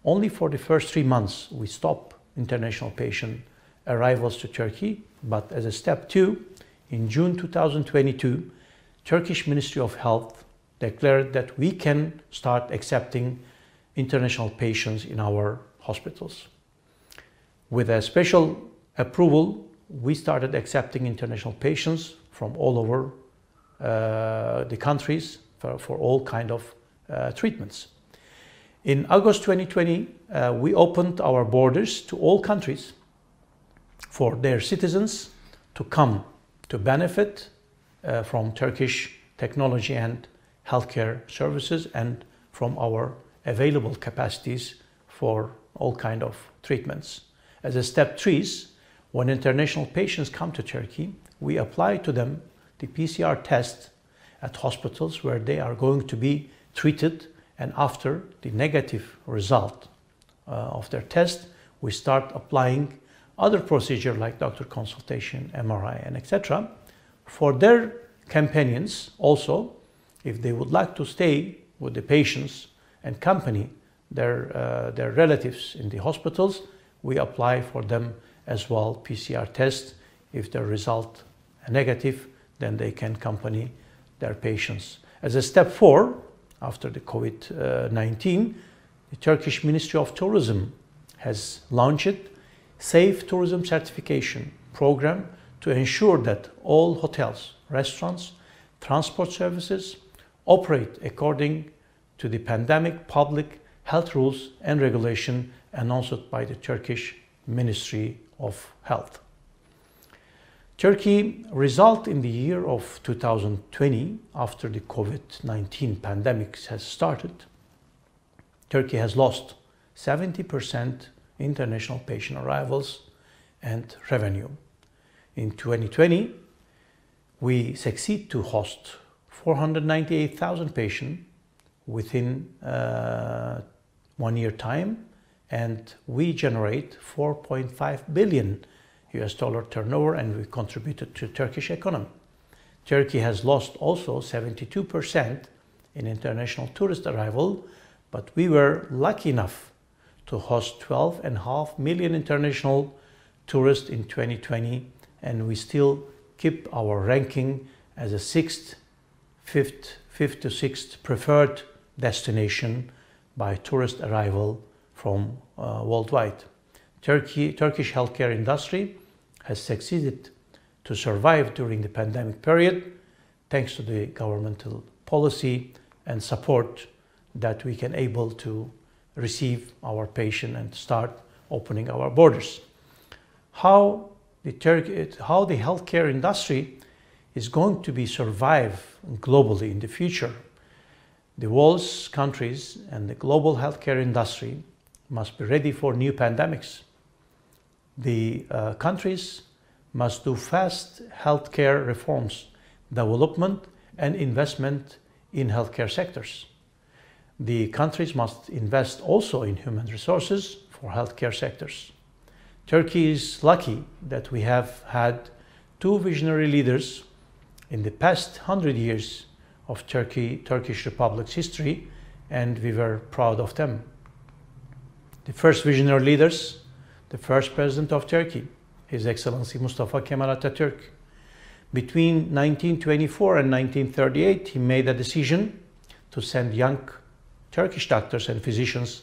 only for the first 3 months we stopped international patient arrivals to Turkey. But as a step two, in June 2022, Turkish Ministry of Health declared that we can start accepting international patients in our hospitals. With a special approval, we started accepting international patients from all over the countries for all kind of treatments. In August 2020, we opened our borders to all countries for their citizens to come to benefit from Turkish technology and healthcare services and from our available capacities for all kind of treatments. As a step three, when international patients come to Turkey, we apply to them the PCR test at hospitals where they are going to be treated, and after the negative result of their test, we start applying other procedures like doctor consultation, MRI, and etc. For their companions also, if they would like to stay with the patients and accompany their relatives in the hospitals, we apply for them as well PCR test. If the result negative, then they can accompany their patients. As a step 4, after the COVID-19, the Turkish Ministry of Tourism has launched Safe Tourism Certification program to ensure that all hotels, restaurants, transport services operate according to the pandemic public health rules and regulation announced by the Turkish Ministry of Health. Turkey result in the year of 2020, after the COVID-19 pandemic has started, Turkey has lost 70% international patient arrivals and revenue. In 2020, we succeed to host 498,000 patients within 1 year time, and we generate 4.5 billion US dollar turnover, and we contributed to Turkish economy. Turkey has lost also 72% in international tourist arrival, but we were lucky enough to host 12.5 million international tourists in 2020, and we still keep our ranking as a fifth to sixth preferred destination by tourist arrival from worldwide. Turkish healthcare industry has succeeded to survive during the pandemic period thanks to the governmental policy and support that we can able to receive our patient and start opening our borders. How the healthcare industry is going to be survive globally in the future. The world's countries and the global healthcare industry must be ready for new pandemics. The countries must do fast healthcare reforms, development and investment in healthcare sectors. The countries must invest also in human resources for healthcare sectors. Turkey is lucky that we have had two visionary leaders in the past 100 years of Turkish Republic's history, and we were proud of them. The first visionary leaders, the first president of Turkey, His Excellency Mustafa Kemal Atatürk. Between 1924 and 1938, he made a decision to send young Turkish doctors and physicians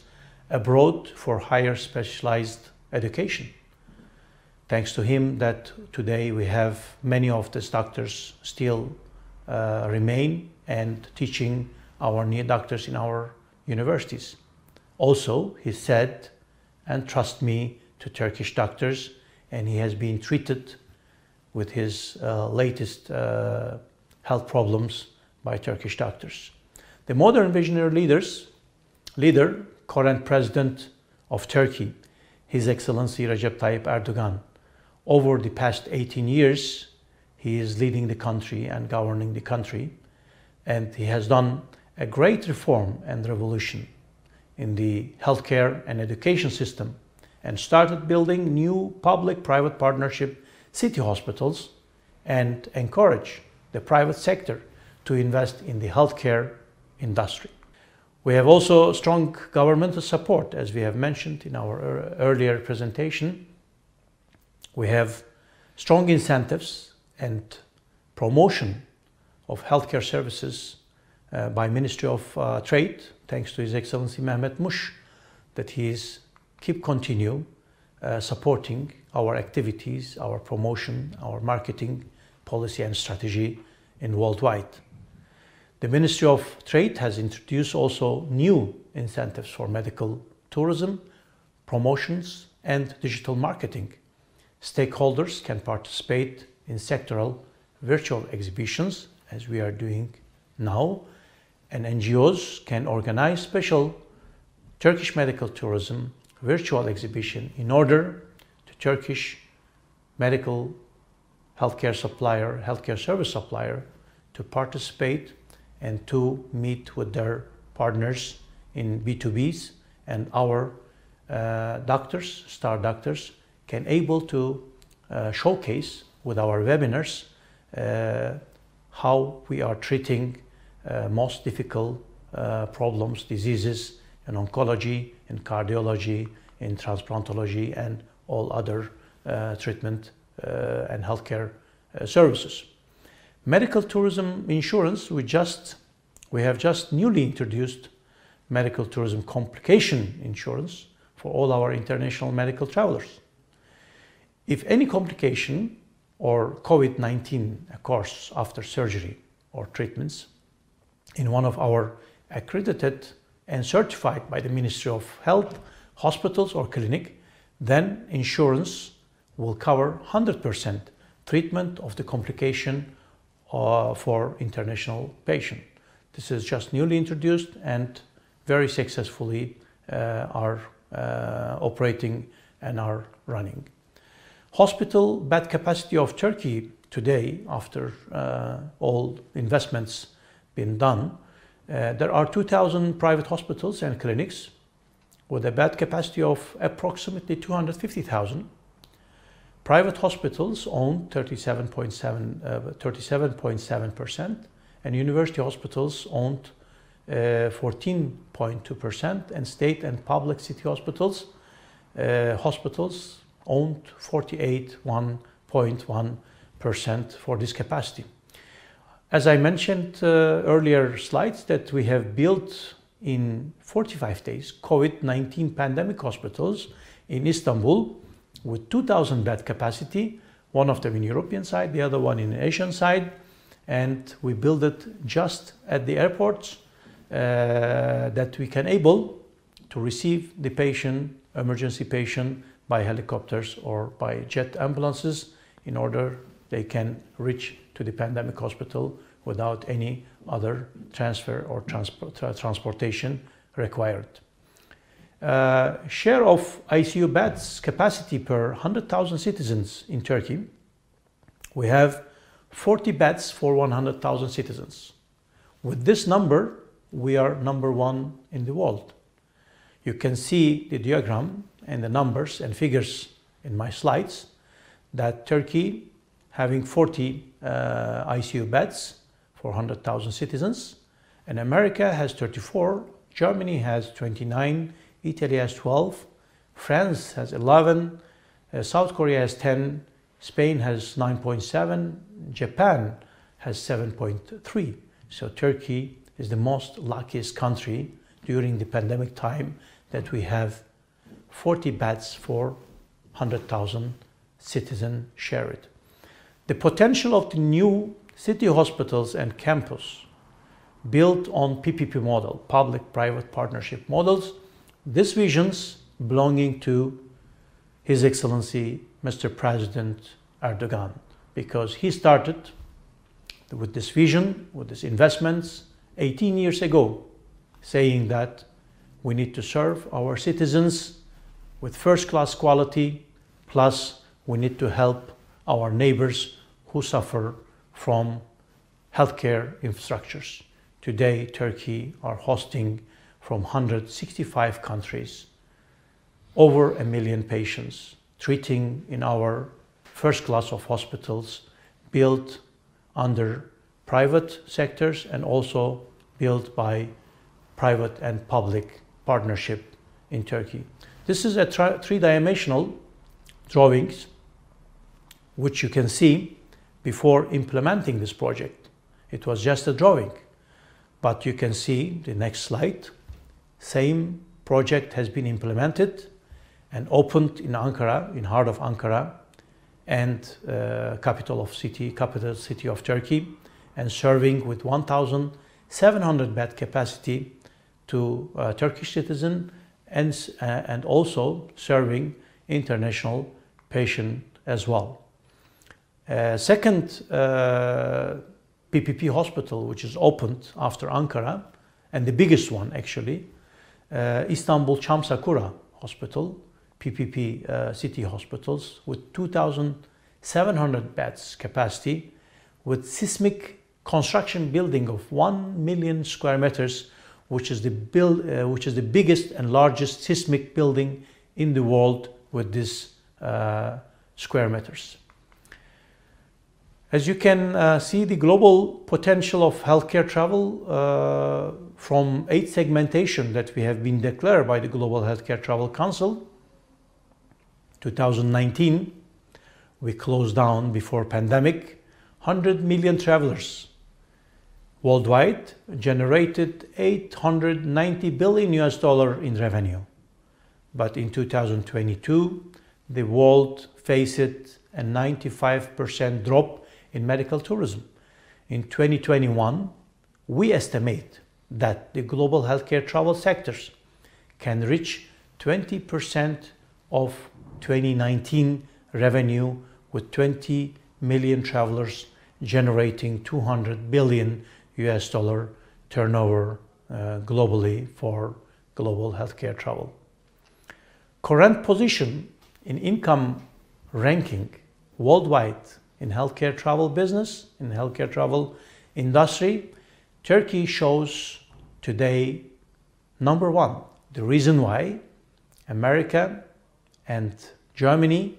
abroad for higher specialized education. Thanks to him that today we have many of these doctors still remain and teaching our new doctors in our universities. Also, he said, and trust me to Turkish doctors, and he has been treated with his latest health problems by Turkish doctors. The modern visionary leader, current president of Turkey, His Excellency Recep Tayyip Erdogan. Over the past 18 years, he is leading the country and governing the country, and he has done a great reform and revolution in the healthcare and education system, and started building new public-private partnership city hospitals and encourage the private sector to invest in the healthcare industry. We have also strong governmental support, as we have mentioned in our earlier presentation. We have strong incentives and promotion of healthcare services by Ministry of Trade, thanks to His Excellency Mehmet Mush, that he is continue supporting our activities, our promotion, our marketing policy and strategy in worldwide. The Ministry of Trade has introduced also new incentives for medical tourism, promotions and digital marketing. Stakeholders can participate in sectoral virtual exhibitions, as we are doing now, and NGOs can organize special Turkish medical tourism virtual exhibition in order to Turkish medical healthcare service supplier to participate and to meet with their partners in B2Bs, and our doctors, star doctors, can able to showcase with our webinars how we are treating most difficult problems, diseases in oncology, in cardiology, in transplantology, and all other treatment and healthcare services. Medical tourism insurance, we have just newly introduced medical tourism complication insurance for all our international medical travelers. If any complication or COVID-19 occurs after surgery or treatments in one of our accredited and certified by the Ministry of Health hospitals or clinic, then insurance will cover 100% treatment of the complication for international patient. This is just newly introduced and very successfully are operating and are running. Hospital bed capacity of Turkey today, after all investments been done, there are 2,000 private hospitals and clinics with a bed capacity of approximately 250,000. Private hospitals own 37.7%, and university hospitals owned 14.2%, and state and public city hospitals owned 48.1% for this capacity. As I mentioned earlier slides, that we have built in 45 days COVID-19 pandemic hospitals in Istanbul with 2,000 bed capacity, one of them in European side, the other one in Asian side, and we built it just at the airports that we can able to receive the patient, emergency patient, by helicopters or by jet ambulances in order they can reach to the pandemic hospital without any other transfer or transportation required. Share of ICU beds capacity per 100,000 citizens in Turkey. We have 40 beds for 100,000 citizens. With this number, we are number one in the world. You can see the diagram and the numbers and figures in my slides that Turkey having 40 ICU beds for 100,000 citizens, and America has 34, Germany has 29, Italy has 12, France has 11, South Korea has 10, Spain has 9.7, Japan has 7.3. So Turkey is the most luckiest country during the pandemic time that we have 40 beds for 100,000 citizens share it. The potential of the new city hospitals and campus built on PPP model, public-private partnership models, these visions belonging to His Excellency Mr. President Erdogan, because he started with this vision, with these investments 18 years ago, saying that we need to serve our citizens with first-class quality, plus we need to help our neighbors who suffer from healthcare infrastructures. Today, Turkey are hosting from 165 countries, over 1 million patients, treating in our first class of hospitals built under private sectors and also built by private and public partnership in Turkey. This is a three-dimensional drawings which you can see before implementing this project. It was just a drawing, but you can see the next slide. Same project has been implemented and opened in Ankara, in heart of Ankara, and capital city of Turkey, and serving with 1,700 bed capacity to Turkish citizens, and also serving international patient as well. Second PPP hospital, which is opened after Ankara, and the biggest one actually, Istanbul Çamsakura Hospital, PPP city hospitals with 2,700 beds capacity, with seismic construction building of 1 million square meters, which is the biggest and largest seismic building in the world with this square meters. As you can see, the global potential of healthcare travel from 8 segmentation that we have been declared by the Global Healthcare Travel Council. 2019, we closed down before pandemic, 100 million travelers worldwide, generated $890 billion in revenue. But in 2022, the world faced a 95% drop in medical tourism. In 2021, we estimate that the global healthcare travel sectors can reach 20% of 2019 revenue, with 20 million travelers generating $200 billion turnover globally for global healthcare travel. Current position in income ranking worldwide in healthcare travel business, in healthcare travel industry, Turkey shows today number one. The reason why America and Germany,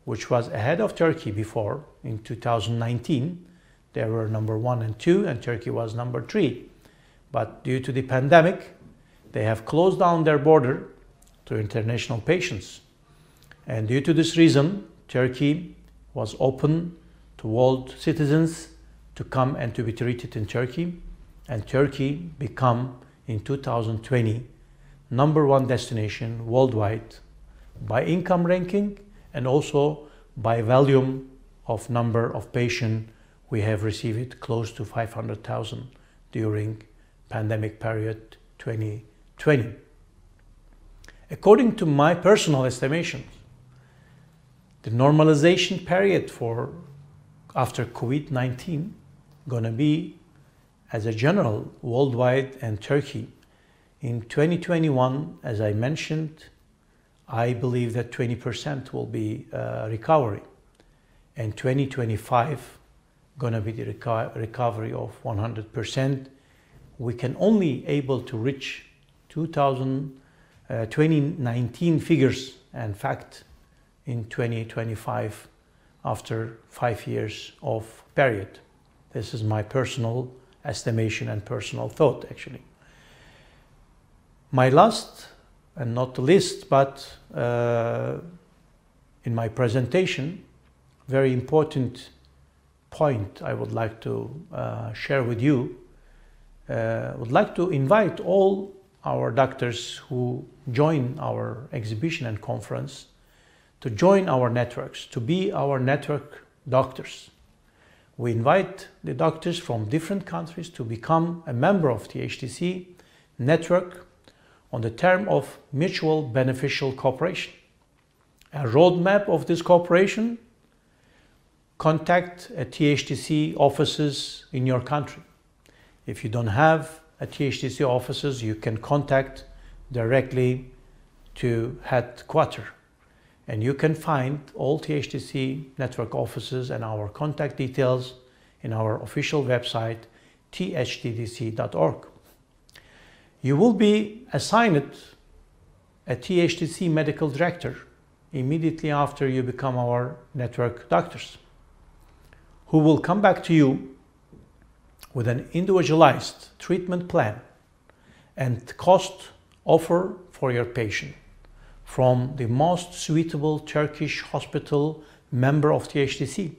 which was ahead of Turkey before in 2019, they were number 1 and 2, and Turkey was number 3. But due to the pandemic, they have closed down their border to international patients. And due to this reason, Turkey was open to world citizens to come and to be treated in Turkey. And Turkey become, in 2020, number 1 destination worldwide by income ranking and also by volume of number of patients. We have received close to 500,000 during pandemic period 2020. According to my personal estimations, the normalization period for after COVID-19 gonna be, as a general, worldwide and Turkey. In 2021, as I mentioned, I believe that 20% will be recovery. And 2025 gonna be the recovery of 100%. We can only able to reach 2019 figures and fact in 2025 after 5 years of period. This is my personal estimation and personal thought, actually. My last and not the least, but in my presentation, very important point I would like to share with you. Would like to invite all our doctors who join our exhibition and conference to join our networks, to be our network doctors. We invite the doctors from different countries to become a member of the HTC network on the term of mutual beneficial cooperation. A roadmap of this cooperation: contact a THTC offices in your country. If you don't have a THTC offices, you can contact directly to headquarters. And you can find all THTC network offices and our contact details in our official website, thtdc.org. You will be assigned a THTC medical director immediately after you become our network doctors, who will come back to you with an individualized treatment plan and cost offer for your patient from the most suitable Turkish hospital member of THTC.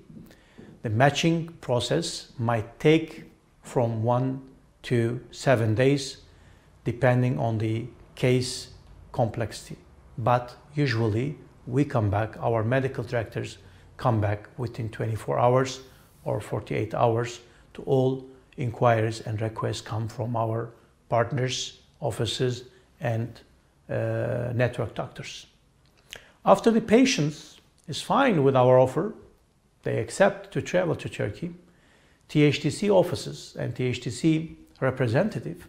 The matching process might take from 1 to 7 days, depending on the case complexity. But usually we come back, our medical directors come back within 24 hours or 48 hours to all inquiries and requests come from our partners, offices, and network doctors. After the patients is fine with our offer, they accept to travel to Turkey, THTC offices and THTC representative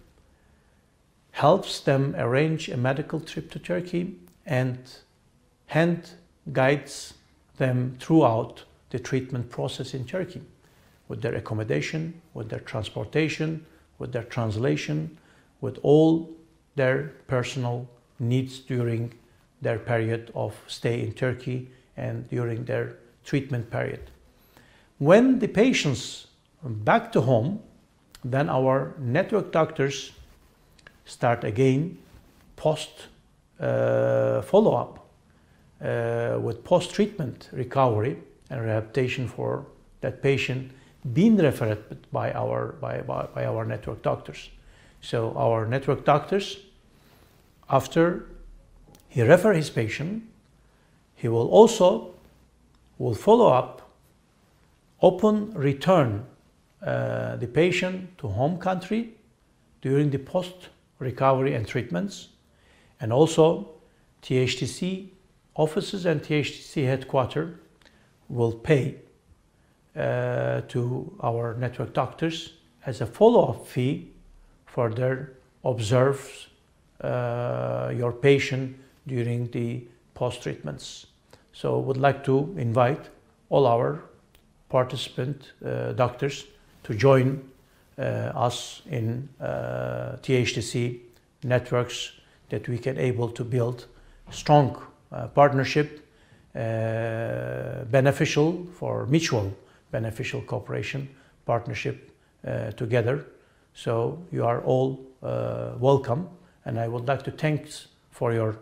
helps them arrange a medical trip to Turkey and hand guides them throughout the treatment process in Turkey, with their accommodation, with their transportation, with their translation, with all their personal needs during their period of stay in Turkey and during their treatment period. When the patients are back to home, then our network doctors start again post follow-up with post-treatment recovery and rehabilitation for that patient being referred by our network doctors. So our network doctors, after he refer his patient, he will also follow up, open return the patient to home country during the post-recovery and treatments, and also THTC offices and THTC headquarters will pay to our network doctors as a follow-up fee for their observe your patient during the post-treatments. So would like to invite all our participant doctors to join us in THTC networks, that we can able to build strong partnership, beneficial for mutual beneficial cooperation, partnership together. So you are all welcome, and I would like to thank for your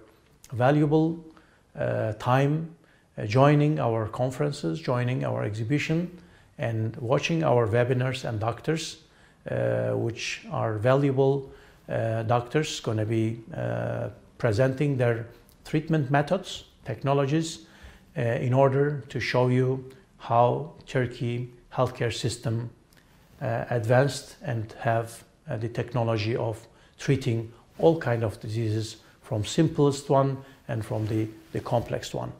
valuable time joining our conferences, joining our exhibition, and watching our webinars and doctors, which are valuable doctors going to be presenting their treatment methods, technologies, in order to show you how Turkey healthcare system advanced and have the technology of treating all kind of diseases, from simplest one and from the complex one.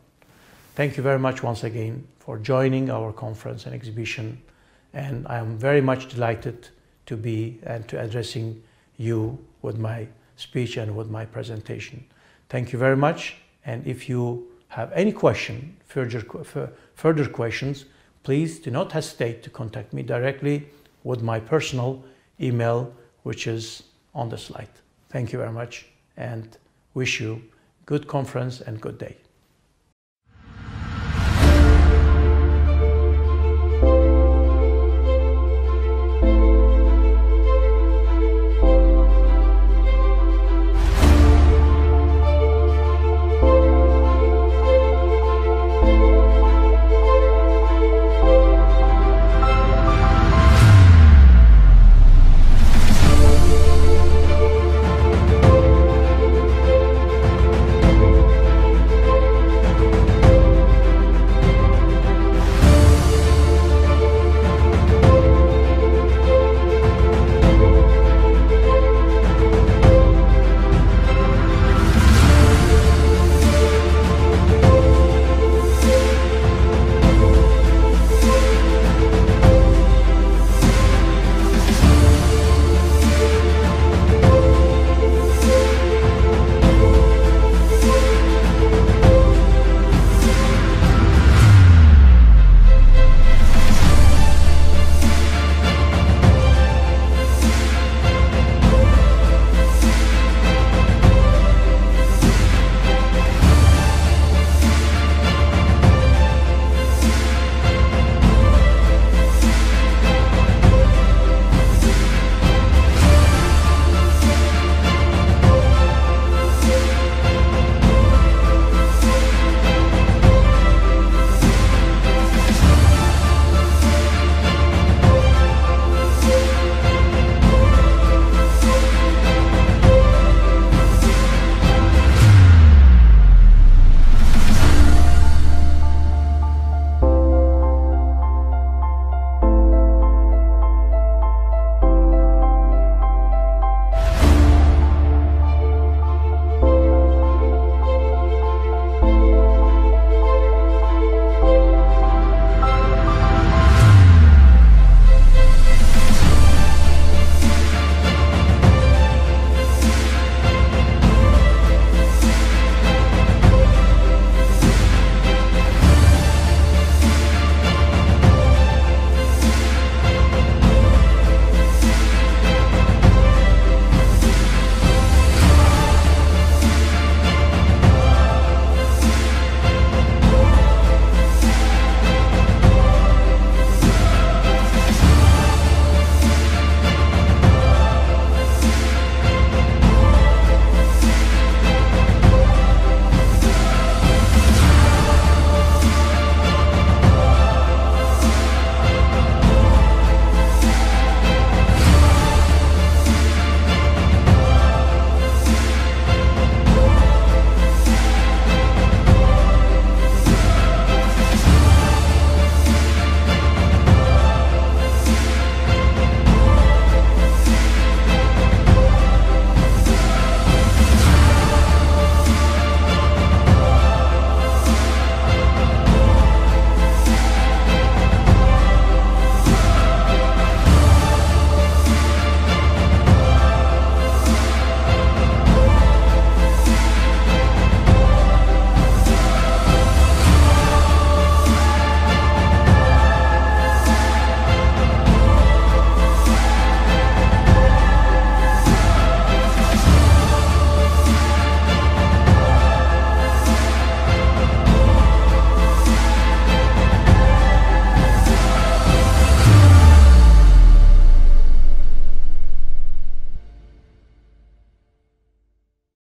Thank you very much once again for joining our conference and exhibition, and I am very much delighted to be and to addressing you with my speech and with my presentation. Thank you very much, and if you have any question, further questions, please do not hesitate to contact me directly with my personal email, which is on the slide. Thank you very much, and wish you good conference and good day.